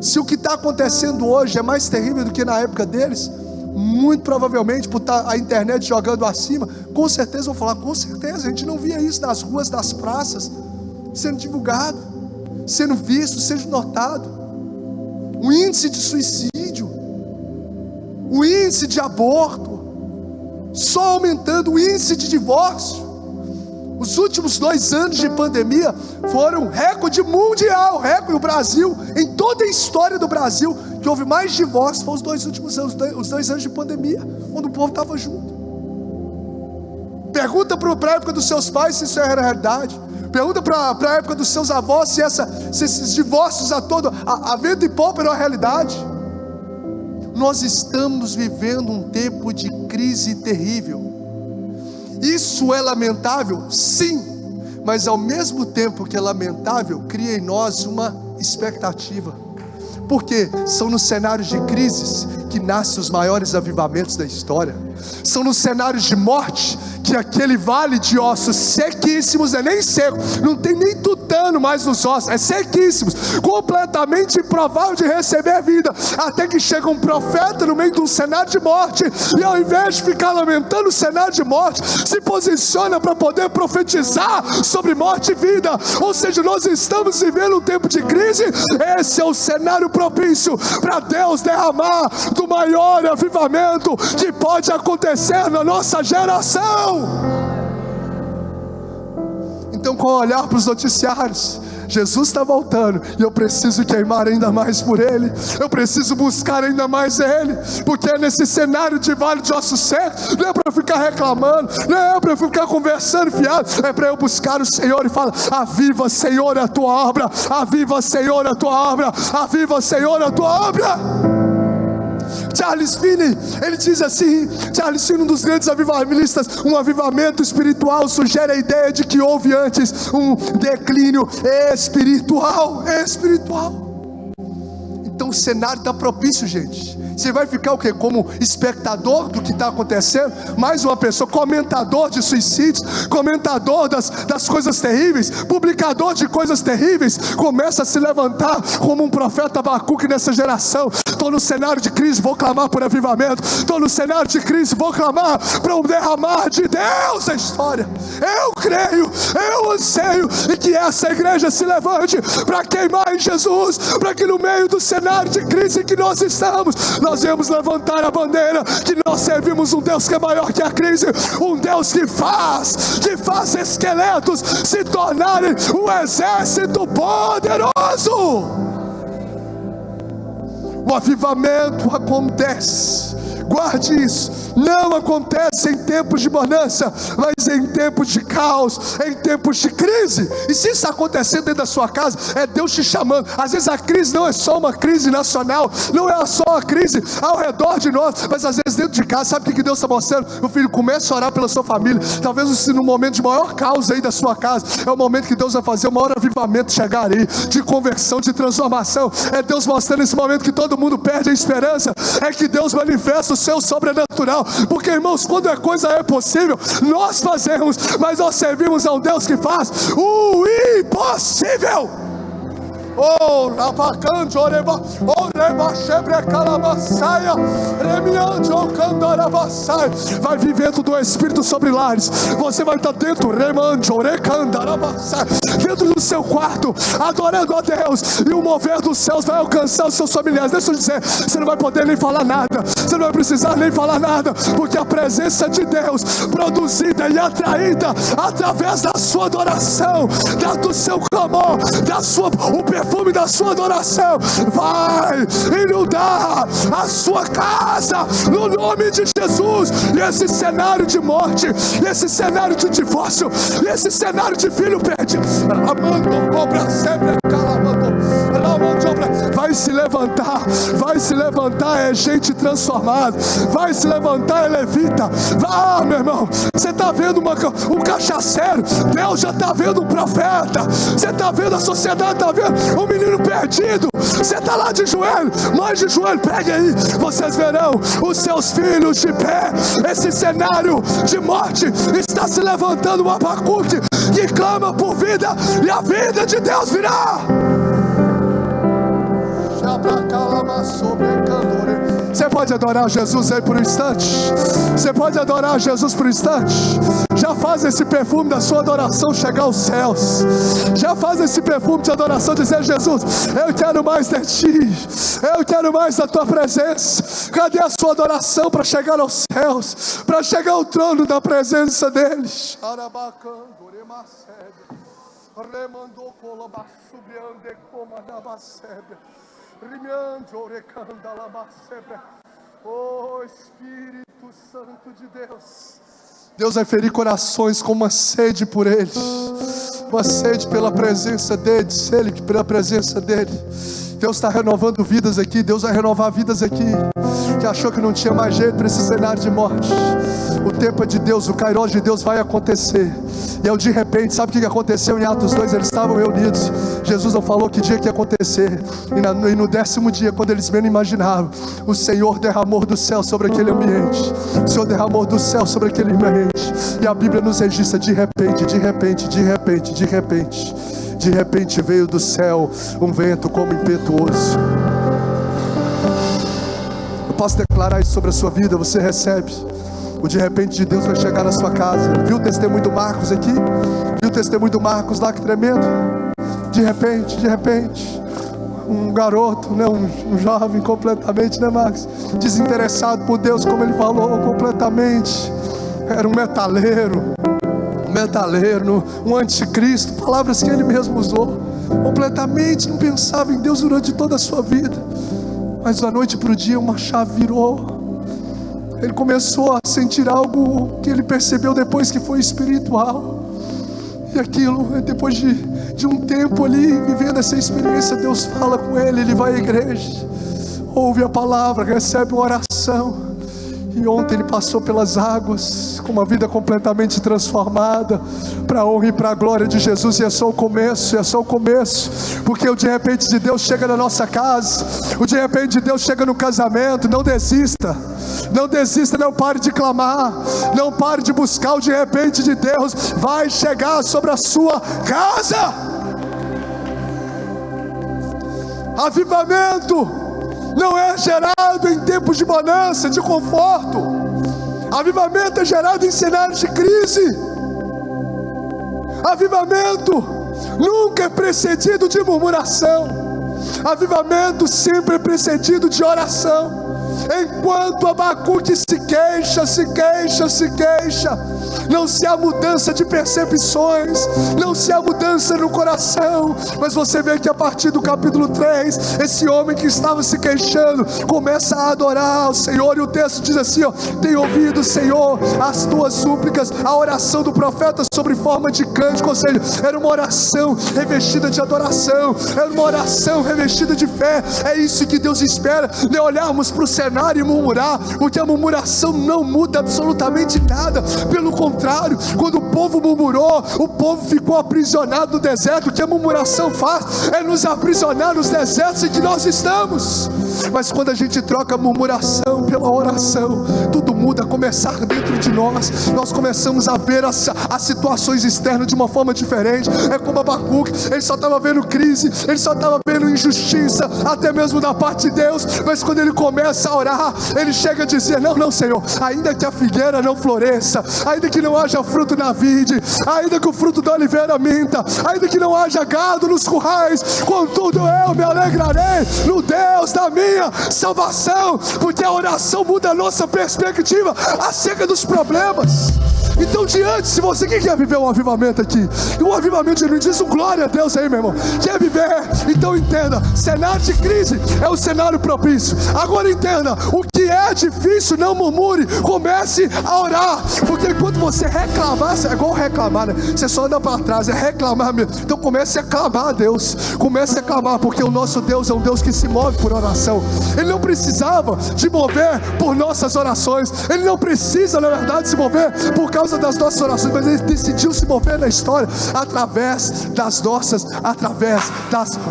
se o que está acontecendo hoje é mais terrível do que na época deles, muito provavelmente, por estar a internet jogando acima, com certeza vão falar, com certeza, a gente não via isso nas ruas, nas praças, sendo divulgado, sendo visto, sendo notado. O índice de suicídio, o índice de aborto, só aumentando, o índice de divórcio. Os últimos 2 anos de pandemia foram recorde mundial, recorde no Brasil, em toda a história do Brasil, que houve mais divórcios, foram os 2 últimos anos, os 2 anos de pandemia, quando o povo estava junto. Pergunta para a época dos seus pais se isso era realidade. Pergunta para a época dos seus avós se esses divórcios a vento e pouco eram a realidade. Nós estamos vivendo um tempo de crise terrível. Isso é lamentável? Sim, mas ao mesmo tempo que é lamentável, cria em nós uma expectativa, porque são nos cenários de crises que nascem os maiores avivamentos da história. São nos cenários de morte que aquele vale de ossos sequíssimos, é nem seco, não tem nem tutano mais nos ossos, é sequíssimos, completamente improvável de receber vida, até que chega um profeta no meio de um cenário de morte, e ao invés de ficar lamentando o cenário de morte, se posiciona para poder profetizar sobre morte e vida. Ou seja, nós estamos vivendo um tempo de crise. Esse é o cenário propício para Deus derramar do maior avivamento que pode acontecer na nossa geração. Então, com o olhar para os noticiários, Jesus está voltando, e eu preciso queimar ainda mais por Ele, eu preciso buscar ainda mais Ele, porque é nesse cenário de vale de ossos secos, não é para eu ficar reclamando, não é para eu ficar conversando fiado, é para eu buscar o Senhor e falar: aviva, Senhor, a tua obra, aviva, Senhor, a tua obra, aviva, Senhor, a tua obra. Charles Finney, ele diz assim, Charles Finney, um dos grandes avivalistas: um avivamento espiritual sugere a ideia de que houve antes um declínio espiritual. Então o cenário está propício, gente. Você vai ficar o quê? Como espectador do que está acontecendo? Mais uma pessoa, comentador de suicídios, comentador das coisas terríveis, publicador de coisas terríveis. Começa a se levantar como um profeta Abacuque nessa geração. Estou no cenário de crise, vou clamar por avivamento. Estou no cenário de crise, vou clamar para um derramar de Deus na história. Eu creio, eu anseio, e que essa igreja se levante para queimar em Jesus, para que no meio do cenário de crise que nós estamos, nós vamos levantar a bandeira que nós servimos um Deus que é maior que a crise, um Deus que faz esqueletos se tornarem um exército poderoso. O avivamento acontece, guarde isso, não acontece em tempos de bonança, mas em tempos de caos, em tempos de crise. E se isso está acontecendo dentro da sua casa, é Deus te chamando. Às vezes a crise não é só uma crise nacional, não é só a crise ao redor de nós, mas às vezes dentro de casa. Sabe o que Deus está mostrando? Meu filho, comece a orar pela sua família. Talvez no momento de maior caos aí da sua casa, é o momento que Deus vai fazer o maior avivamento chegar aí, de conversão, de transformação. É Deus mostrando nesse momento que todo mundo perde a esperança, é que Deus manifesta o seu sobrenatural. Porque, irmãos, quando a coisa é possível, nós fazemos, mas nós servimos a um Deus que faz o impossível. Oh, Rabacante, Oreba, Oreba, Shebre, Calabassaia, Remiante, Ocandarabassai. Vai vivendo do Espírito sobre lares. Você vai estar dentro, Remante, Orecandarabassai, dentro do seu quarto, adorando a Deus, e o mover dos céus vai alcançar os seus familiares. Deixa eu dizer, você não vai poder nem falar nada, você não vai precisar nem falar nada, porque a presença de Deus, produzida e atraída através da sua adoração, do seu clamor, o perfume da sua adoração, vai inundar a sua casa, no nome de Jesus. E esse cenário de morte, esse cenário de divórcio, esse cenário de filho perdido, vai se levantar, é gente transformada, vai se levantar, é levita. Meu irmão, você está vendo um cachaceiro, Deus já está vendo um profeta. Você está vendo a sociedade, está vendo um menino perdido. Você está lá de joelho, mãe de joelho, pegue aí, vocês verão os seus filhos de pé. Esse cenário de morte está se levantando, um Abacuque que clama por vida, e a vida de Deus virá. Você pode adorar Jesus aí por um instante? Você pode adorar Jesus por um instante? Já faz esse perfume da sua adoração chegar aos céus. Já faz esse perfume de adoração, dizer: Jesus, eu quero mais de Ti, eu quero mais da Tua presença. Cadê a sua adoração para chegar aos céus, para chegar ao trono da presença dEle? Oh Espírito Santo de Deus, Deus vai ferir corações com uma sede por Ele, uma sede pela presença dEle, pela presença dEle. Deus está renovando vidas aqui. Deus vai renovar vidas aqui que achou que não tinha mais jeito para esse cenário de morte. O tempo é de Deus, o Kairos de Deus vai acontecer. E eu de repente, sabe o que aconteceu em Atos 2? Eles estavam reunidos, Jesus não falou que dia que ia acontecer, e no 10º dia, quando eles menos imaginavam, o Senhor derramou do céu sobre aquele ambiente. O Senhor derramou do céu sobre aquele ambiente. E a Bíblia nos registra: de repente, de repente, de repente, de repente, de repente veio do céu um vento como impetuoso. Eu posso declarar isso sobre a sua vida. Você recebe. O de repente de Deus vai chegar na sua casa. Viu o testemunho do Marcos aqui? Viu o testemunho do Marcos lá, que tremendo? De repente, um garoto, né, um jovem completamente, né, Marcos? Desinteressado por Deus, como ele falou, completamente. Era um metaleiro, um anticristo, palavras que ele mesmo usou. Completamente não pensava em Deus durante toda a sua vida. Mas da noite para o dia uma chave virou. Ele começou a sentir algo que ele percebeu depois que foi espiritual. E aquilo, depois de um tempo ali, vivendo essa experiência, Deus fala com ele. Ele vai à igreja, ouve a palavra, recebe uma oração. E ontem ele passou pelas águas com uma vida completamente transformada, para a honra e para a glória de Jesus. E é só o começo, porque o de repente de Deus chega na nossa casa, o de repente de Deus chega no casamento. Não desista, não pare de clamar, não pare de buscar. O de repente de Deus vai chegar sobre a sua casa. Avivamento não é gerado em tempos de bonança, de conforto. Avivamento é gerado em cenários de crise. Avivamento nunca é precedido de murmuração. Avivamento sempre é precedido de oração. Enquanto Abacuque se queixa, não se há mudança de percepções, não se há mudança no coração. Mas você vê que a partir do capítulo 3, esse homem que estava se queixando começa a adorar o Senhor. E o texto diz assim: tem ouvido, Senhor, as tuas súplicas. A oração do profeta sobre forma de cântico, ou seja, era uma oração revestida de adoração, era uma oração revestida de fé. É isso que Deus espera, não olharmos para o cenário e murmurar, porque a murmuração não muda absolutamente nada. Pelo contrário, quando o povo murmurou, o povo ficou aprisionado no deserto. O que a murmuração faz é nos aprisionar nos desertos em que nós estamos. Mas quando a gente troca a murmuração pela oração, tudo muda. A começar dentro de nós, nós começamos a ver as situações externas de uma forma diferente. É como Abacuque, ele só estava vendo crise, ele só estava vendo injustiça, até mesmo da parte de Deus. Mas quando ele começa a orar, ele chega a dizer: não, Senhor, ainda que a figueira não floresça, ainda que não haja fruto na vide, ainda que o fruto da oliveira minta, ainda que não haja gado nos currais, contudo eu me alegrarei no Deus da minha salvação. Porque a oração muda a nossa perspectiva acerca dos problemas. Então, se você que quer viver um avivamento aqui, e um avivamento genuíno, diz um glória a Deus aí, meu irmão. Quer viver? Então entenda: cenário de crise é o cenário propício. Agora entenda: o que é difícil, não murmure, comece a orar. Porque enquanto você reclamar, é igual reclamar, né? Você só anda para trás, é reclamar mesmo. Então comece a clamar a Deus, comece a clamar, porque o nosso Deus é um Deus que se move por oração. Ele não precisava de mover por nossas orações, Ele não precisa, na verdade, se mover por causa das nossas orações, mas Ele decidiu se mover na história através das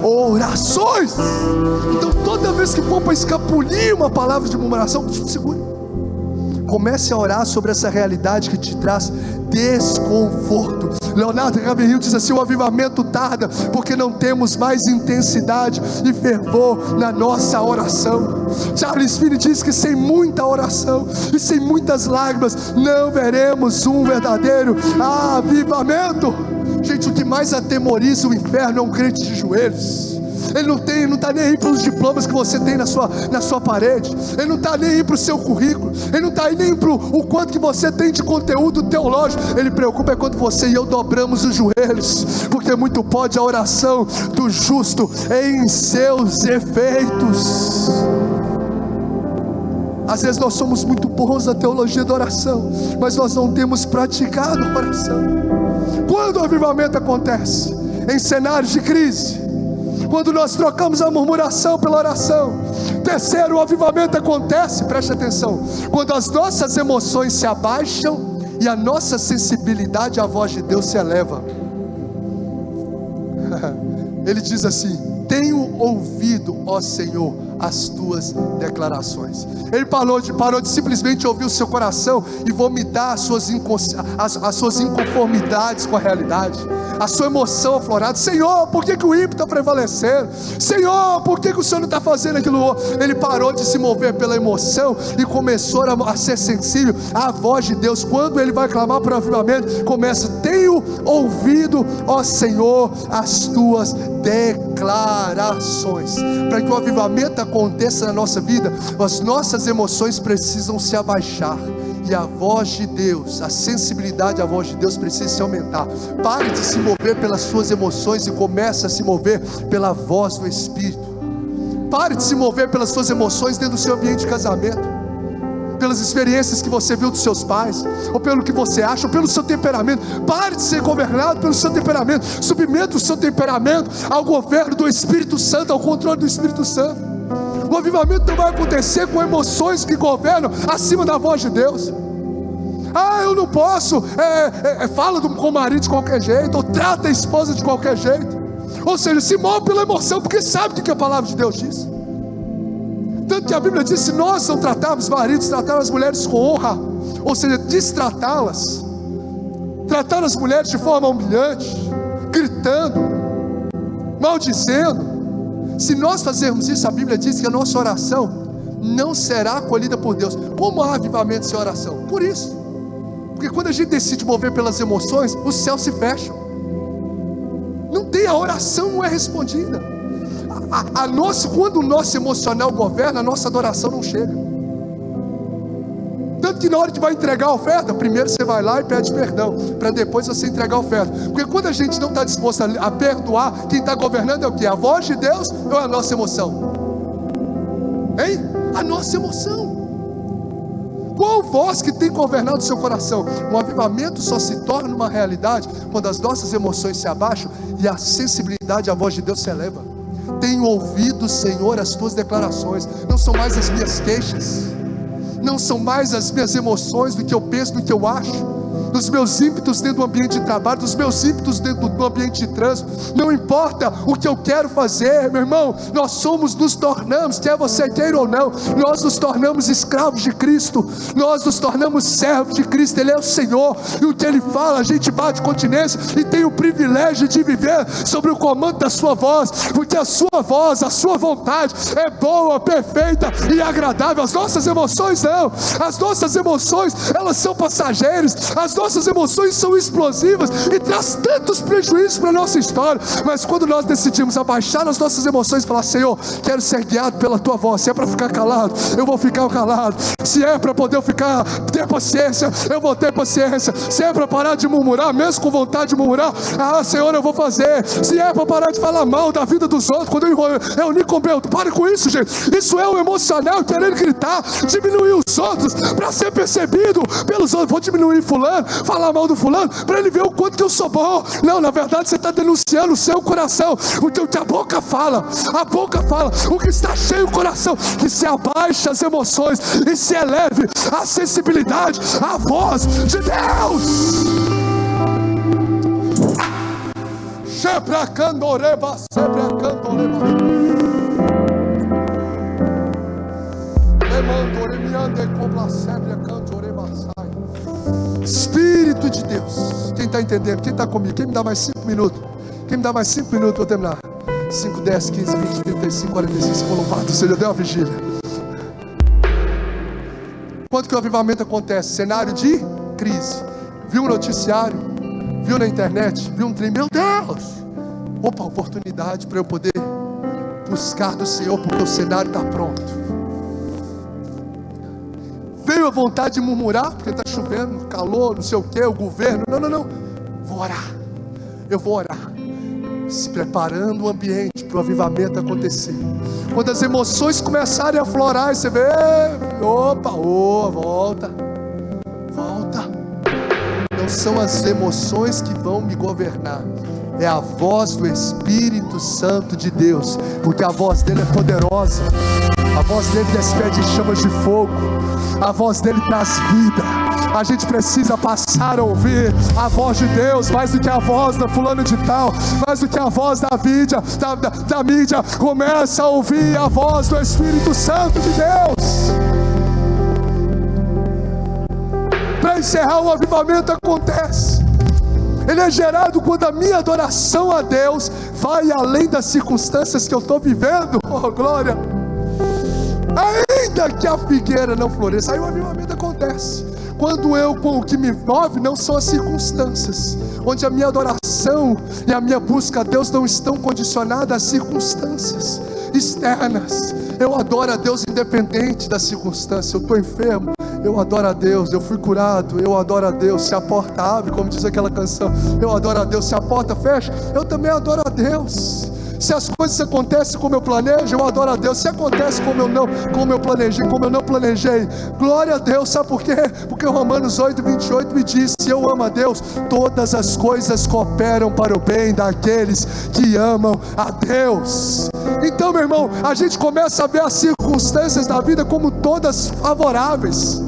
orações. Então toda vez que for para escapulir uma palavra de murmuração, segure. Comece a orar sobre essa realidade que te traz desconforto. Leonardo Ravenhill diz assim: o avivamento tarda porque não temos mais intensidade e fervor na nossa oração. Charles Finney diz que sem muita oração e sem muitas lágrimas não veremos um verdadeiro avivamento. Gente, o que mais atemoriza o inferno é um crente de joelhos. Ele não está nem aí para os diplomas que você tem na sua parede. Ele não está nem aí para o seu currículo. Ele não está nem para o quanto que você tem de conteúdo teológico. Ele preocupa é quando você e eu dobramos os joelhos, porque muito pode a oração do justo em seus efeitos. Às vezes nós somos muito bons na teologia da oração, mas nós não temos praticado a oração. Quando o avivamento acontece? Em cenários de crise, quando nós trocamos a murmuração pela oração. Terceiro, o avivamento acontece, preste atenção, quando as nossas emoções se abaixam e a nossa sensibilidade à voz de Deus se eleva. Ele diz assim: tenho ouvido, ó Senhor, as tuas declarações. Ele parou de simplesmente ouvir o seu coração e vomitar as suas inconformidades com a realidade, a sua emoção aflorada. Senhor, por que o ímpio está prevalecendo? Senhor, por que o Senhor não está fazendo aquilo outro? Ele parou de se mover pela emoção e começou a ser sensível à voz de Deus. Quando ele vai clamar para o avivamento, começa: tenho ouvido, ó Senhor, as tuas declarações. Para que o avivamento aconteça na nossa vida, as nossas emoções precisam se abaixar e a voz de Deus, a sensibilidade à voz de Deus precisa se aumentar. Pare de se mover pelas suas emoções e comece a se mover pela voz do Espírito. Pare de se mover pelas suas emoções dentro do seu ambiente de casamento, pelas experiências que você viu dos seus pais, ou pelo que você acha, ou pelo seu temperamento. Pare de ser governado pelo seu temperamento. Submeta o seu temperamento ao governo do Espírito Santo, ao controle do Espírito Santo. O avivamento não vai acontecer com emoções que governam acima da voz de Deus. Eu não posso, fala com o marido de qualquer jeito, ou trata a esposa de qualquer jeito. Ou seja, se move pela emoção, porque sabe o que a palavra de Deus diz. Tanto que a Bíblia diz: se nós não tratarmos maridos, tratar as mulheres com honra, ou seja, destratá-las, tratar as mulheres de forma humilhante, gritando, maldizendo, se nós fazermos isso, a Bíblia diz que a nossa oração não será acolhida por Deus. Como há avivamento sem oração? Por isso, porque quando a gente decide mover pelas emoções, os céus se fecham. Não tem, a oração não é respondida. Quando o nosso emocional governa, a nossa adoração não chega. Tanto que na hora que vai entregar a oferta, primeiro você vai lá e pede perdão, para depois você entregar a oferta. Porque quando a gente não está disposto a perdoar, quem está governando é o que? A voz de Deus ou a nossa emoção? Hein? A nossa emoção. Qual voz que tem governado o seu coração? Um avivamento só se torna uma realidade quando as nossas emoções se abaixam e a sensibilidade à voz de Deus se eleva. Tenho ouvido, Senhor, as tuas declarações. Não são mais as minhas queixas, não são mais as minhas emoções, do que eu penso, do que eu acho, dos meus ímpetos dentro do ambiente de trabalho, dos meus ímpetos dentro do ambiente de trânsito. Não importa o que eu quero fazer, meu irmão, nos tornamos, quer você queira ou não, nós nos tornamos escravos de Cristo, nós nos tornamos servos de Cristo. Ele é o Senhor, e o que Ele fala, a gente bate continência e tem o privilégio de viver sobre o comando da sua voz, porque a sua voz, a sua vontade é boa, perfeita e agradável. As nossas emoções não, as nossas emoções, elas são passageiras, as nossas emoções são explosivas e traz tantos prejuízos para a nossa história. Mas quando nós decidimos abaixar as nossas emoções e falar: Senhor, quero ser guiado pela tua voz. Se é para ficar calado, eu vou ficar calado. Se é para poder ter paciência, eu vou ter paciência. Se é para parar de murmurar, mesmo com vontade de murmurar, Senhor, eu vou fazer. Se é para parar de falar mal da vida dos outros, quando eu reuni com o meu, pare com isso, gente. Isso é o emocional querendo gritar, diminuir os outros para ser percebido pelos outros. Vou diminuir fulano, falar mal do fulano, para ele ver o quanto que eu sou bom. Não, na verdade você está denunciando o seu coração, porque o que a boca fala, o que está cheio o coração, que se abaixe as emoções e se eleve a sensibilidade, a voz de Deus. Espírito de Deus. Quem está entendendo? Quem está comigo? Quem me dá mais 5 minutos? Quem me dá mais 5 minutos para eu terminar? 5, 10, 15, 20, 35, 45. Louvado seja, deu uma vigília. Quando que o avivamento acontece? Cenário de crise. Viu um noticiário? Viu na internet? Viu um trem? Meu Deus! Opa, oportunidade para eu poder buscar do Senhor, porque o cenário está pronto. Veio a vontade de murmurar, porque está chovendo, calor, não sei o que, o governo. Não. Vou orar. Eu vou orar. Se preparando o ambiente para o avivamento acontecer. Quando as emoções começarem a aflorar, você vê, volta. Não são as emoções que vão me governar, é a voz do Espírito Santo de Deus, porque a voz dele é poderosa, a voz dele despede chamas de fogo, a voz dele traz vida. A gente precisa passar a ouvir a voz de Deus, mais do que a voz da fulano de tal, mais do que a voz da mídia, da mídia. Começa a ouvir a voz do Espírito Santo de Deus. Para encerrar, o avivamento acontece. Ele é gerado quando a minha adoração a Deus vai além das circunstâncias que eu estou vivendo. Oh, glória! Ainda que a figueira não floresça, aí o avivamento acontece. Quando o que me move não são as circunstâncias, onde a minha adoração e a minha busca a Deus não estão condicionadas às circunstâncias externas. Eu adoro a Deus independente da circunstância. Eu estou enfermo, eu adoro a Deus. Eu fui curado, eu adoro a Deus. Se a porta abre, como diz aquela canção, eu adoro a Deus. Se a porta fecha, eu também adoro a Deus. Se as coisas acontecem como eu planejo, eu adoro a Deus. Se acontece como eu não planejei, glória a Deus. Sabe por quê? Porque Romanos 8:28 me diz: se eu amo a Deus, todas as coisas cooperam para o bem daqueles que amam a Deus. Então, meu irmão, a gente começa a ver as circunstâncias da vida como todas favoráveis.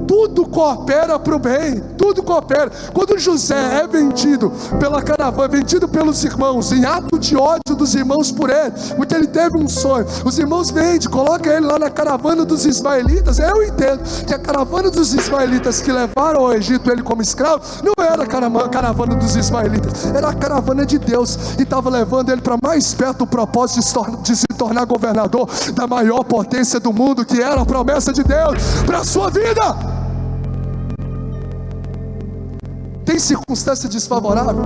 Tudo coopera para o bem, tudo coopera. Quando José é vendido pela caravana, vendido pelos irmãos, em ato de ódio dos irmãos por ele, porque ele teve um sonho, os irmãos vendem, colocam ele lá na caravana dos ismaelitas. Eu entendo que a caravana dos ismaelitas que levaram ao Egito ele como escravo, não era a caravana dos ismaelitas, era a caravana de Deus, e estava levando ele para mais perto do propósito de se tornar governador da maior potência do mundo, que era a promessa de Deus para a sua vida. Tem circunstância desfavorável,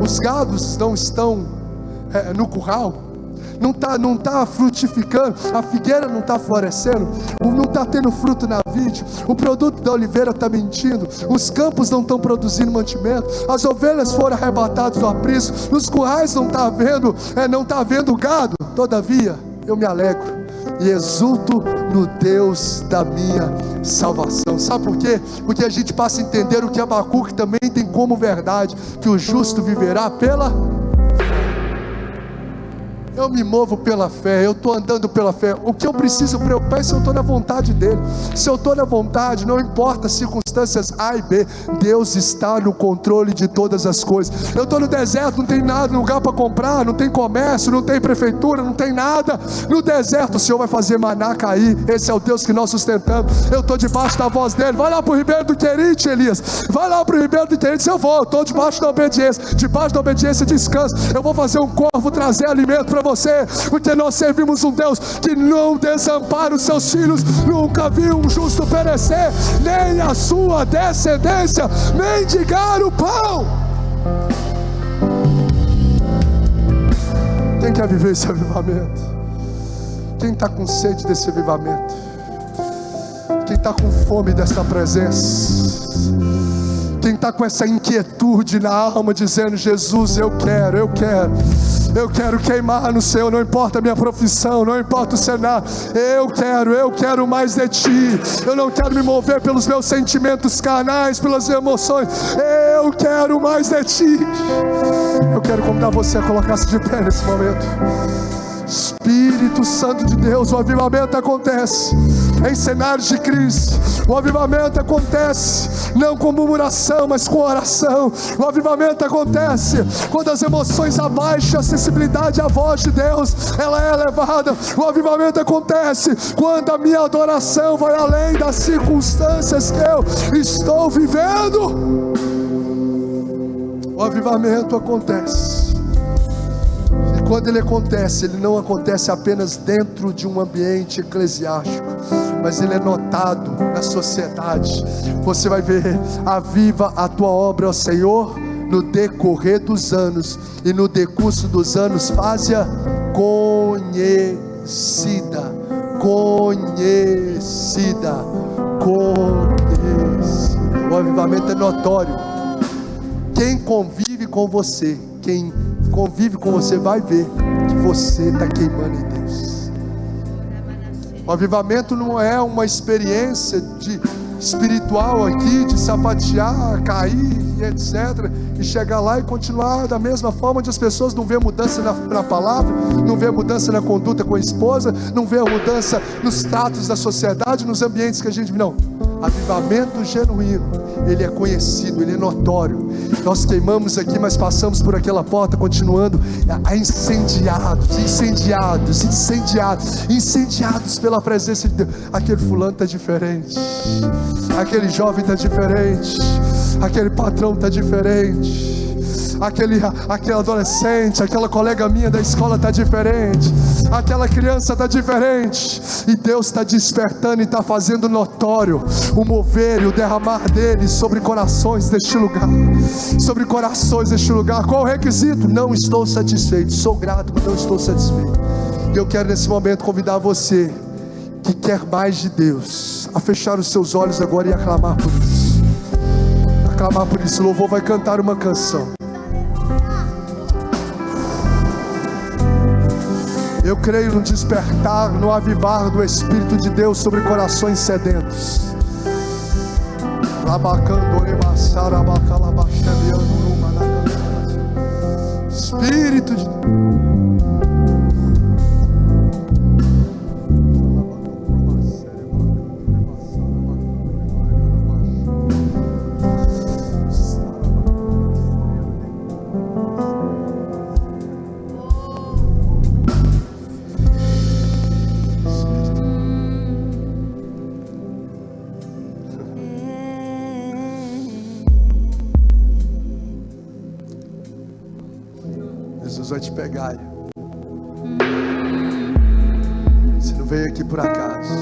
os gados não estão no curral, não está frutificando, a figueira não está florescendo, não está tendo fruto na vide, o produto da oliveira está mentindo, os campos não estão produzindo mantimento, as ovelhas foram arrebatadas do aprisco, nos currais não está havendo gado. Todavia eu me alegro e exulto no Deus da minha salvação. Sabe por quê? Porque a gente passa a entender o que Abacuque também tem como verdade, que o justo viverá pela fé. Eu me movo pela fé, eu estou andando pela fé. O que eu preciso preocupar é se eu estou na vontade dele. Se eu estou na vontade, não importa as circunstâncias A e B, Deus está no controle de todas as coisas. Eu estou no deserto, não tem nada, lugar para comprar, não tem comércio, não tem prefeitura, não tem nada. No deserto o Senhor vai fazer maná cair. Esse é o Deus que nós sustentamos. Eu estou debaixo da voz dele. Vai lá para o Ribeiro do Querite, Elias. Vai lá para o Ribeiro do Querite. Eu vou, estou debaixo da obediência. Debaixo da obediência descanso. Eu vou fazer um corvo trazer alimento para você, porque nós servimos um Deus que não desampara os seus filhos. Nunca viu um justo perecer, nem a sua descendência mendigar o pão. Quem quer viver esse avivamento? Quem está com sede desse avivamento? Quem está com fome dessa presença? quem está com essa inquietude na alma, dizendo: Jesus, eu quero queimar no Senhor, não importa a minha profissão, não importa o cenário, eu quero mais de Ti, eu não quero me mover pelos meus sentimentos carnais, pelas emoções, eu quero mais de Ti. Eu quero convidar você a colocar-se de pé nesse momento. Espírito Santo de Deus, o avivamento acontece em cenários de crise. O avivamento acontece não com murmuração, mas com oração. O avivamento acontece quando as emoções abaixam, a sensibilidade à voz de Deus, ela é elevada. O avivamento acontece quando a minha adoração vai além das circunstâncias que eu estou vivendo. O avivamento acontece. E quando ele acontece, ele não acontece apenas dentro de um ambiente eclesiástico, mas ele é notado na sociedade. Você vai ver: aviva a tua obra, ó Senhor, no decorrer dos anos, e no decurso dos anos faze-a conhecida. O avivamento é notório. Quem convive com você, quem convive com você vai ver que você está queimando em Deus. O avivamento não é uma experiência espiritual aqui, de sapatear, cair e etc, e chegar lá e continuar da mesma forma, onde as pessoas não vêem mudança na palavra, não vêem mudança na conduta com a esposa, não vêem mudança nos tratos da sociedade, nos ambientes que a gente vive. Não, avivamento genuíno, ele é conhecido, ele é notório. Nós queimamos aqui, mas passamos por aquela porta continuando incendiados pela presença de Deus. Aquele fulano está diferente, aquele jovem está diferente, aquele patrão está diferente, aquele adolescente, aquela colega minha da escola está diferente, aquela criança está diferente. E Deus está despertando e está fazendo notório o mover e o derramar dele sobre corações deste lugar, sobre corações deste lugar. Qual o requisito? Não estou satisfeito, sou grato, mas não estou satisfeito. E eu quero nesse momento convidar você que quer mais de Deus a fechar os seus olhos agora e aclamar por isso. Aclamar por isso. O louvor vai cantar uma canção. Eu creio no despertar, no avivar do Espírito de Deus sobre corações sedentos. Espírito de Deus. Jesus vai te pegar. Você não veio aqui por acaso.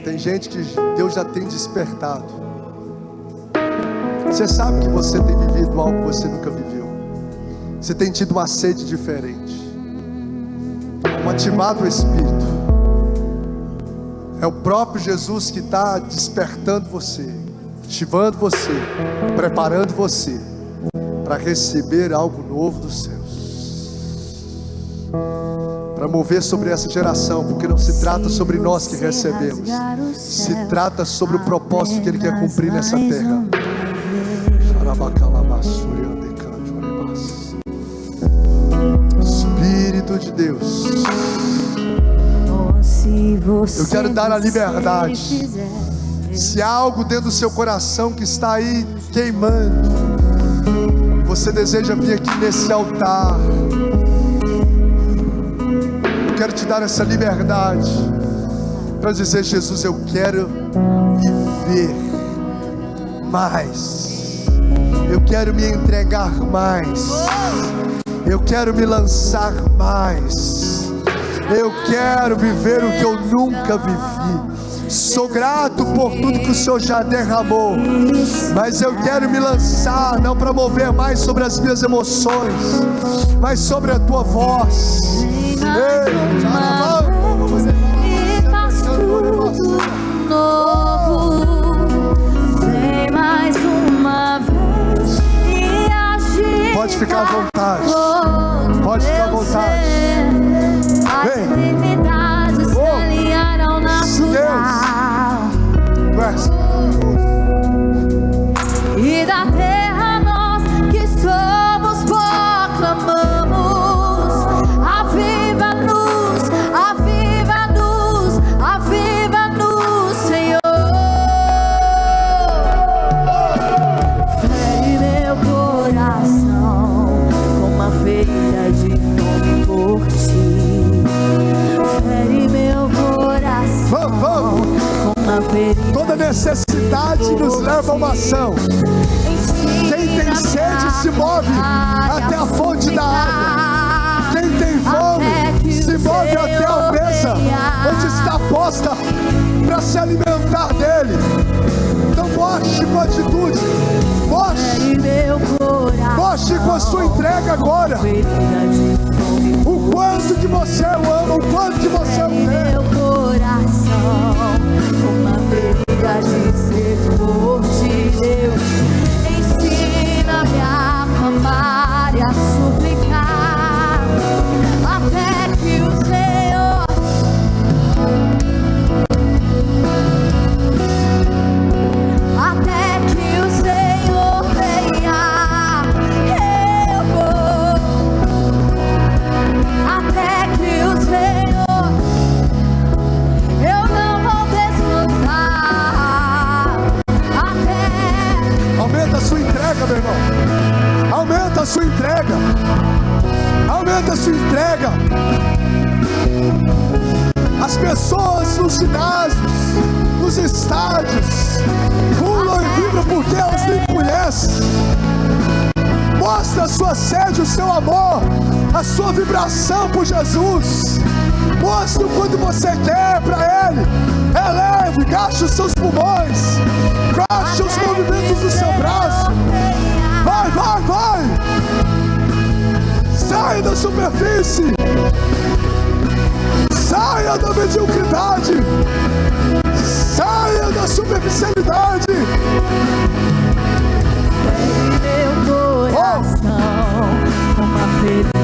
Tem gente que Deus já tem despertado. Você sabe que você tem vivido algo que você nunca viveu. Você tem tido uma sede diferente, um ativado Espírito. É o próprio Jesus que está despertando você, ativando você, preparando você para receber algo novo dos céus, para mover sobre essa geração, porque não se trata sobre nós que recebemos, se trata sobre o propósito que Ele quer cumprir nessa terra. Espírito de Deus, eu quero dar a liberdade. Se há algo dentro do seu coração que está aí queimando, você deseja vir aqui nesse altar, eu quero te dar essa liberdade para dizer: Jesus, eu quero viver mais, eu quero me entregar mais, eu quero me lançar mais, eu quero viver o que eu nunca vivi. Sou grato por tudo que o Senhor já derramou, mas eu quero me lançar, não para mover mais sobre as minhas emoções, mas sobre a tua voz. E faz tudo novo. ficar à vontade. Pode ficar à vontade. Vem. Deus. E da terra nós que somos proclamamos: aviva-nos, aviva-nos, aviva-nos, Senhor. Fere meu coração com uma ferida de fome por ti. Fere meu coração com uma ferida. Toda necessidade nos leva a uma ação. Quem tem sede se move até a fonte da água. Quem tem fome se move até a mesa onde está posta para se alimentar dele. Então mostre com atitude, mostre com a sua entrega agora o quanto que você o ama, o quanto que você o quer. Meu coração, uma ferida de sede por ti, Deus, ensina-me a clamar e a suplicar, até que o Senhor, até que o Senhor venha, eu vou, até que o Senhor, eu não vou descansar, até. Aumenta a sua entrega, meu irmão. Aumenta a sua entrega. Aumenta a sua entrega. As pessoas nos ginásios, nos estádios, pulam e vibram porque elas nem conhecem. Mostra a sua sede, o seu amor, a sua vibração por Jesus. Mostra o quanto você quer para Ele. Eleve, gaste os seus pulmões, gaste os movimentos do seu braço. Vai, vai, vai. Saia da superfície. Saia da mediocridade. Saia da superficialidade. Meu coração, uma ferida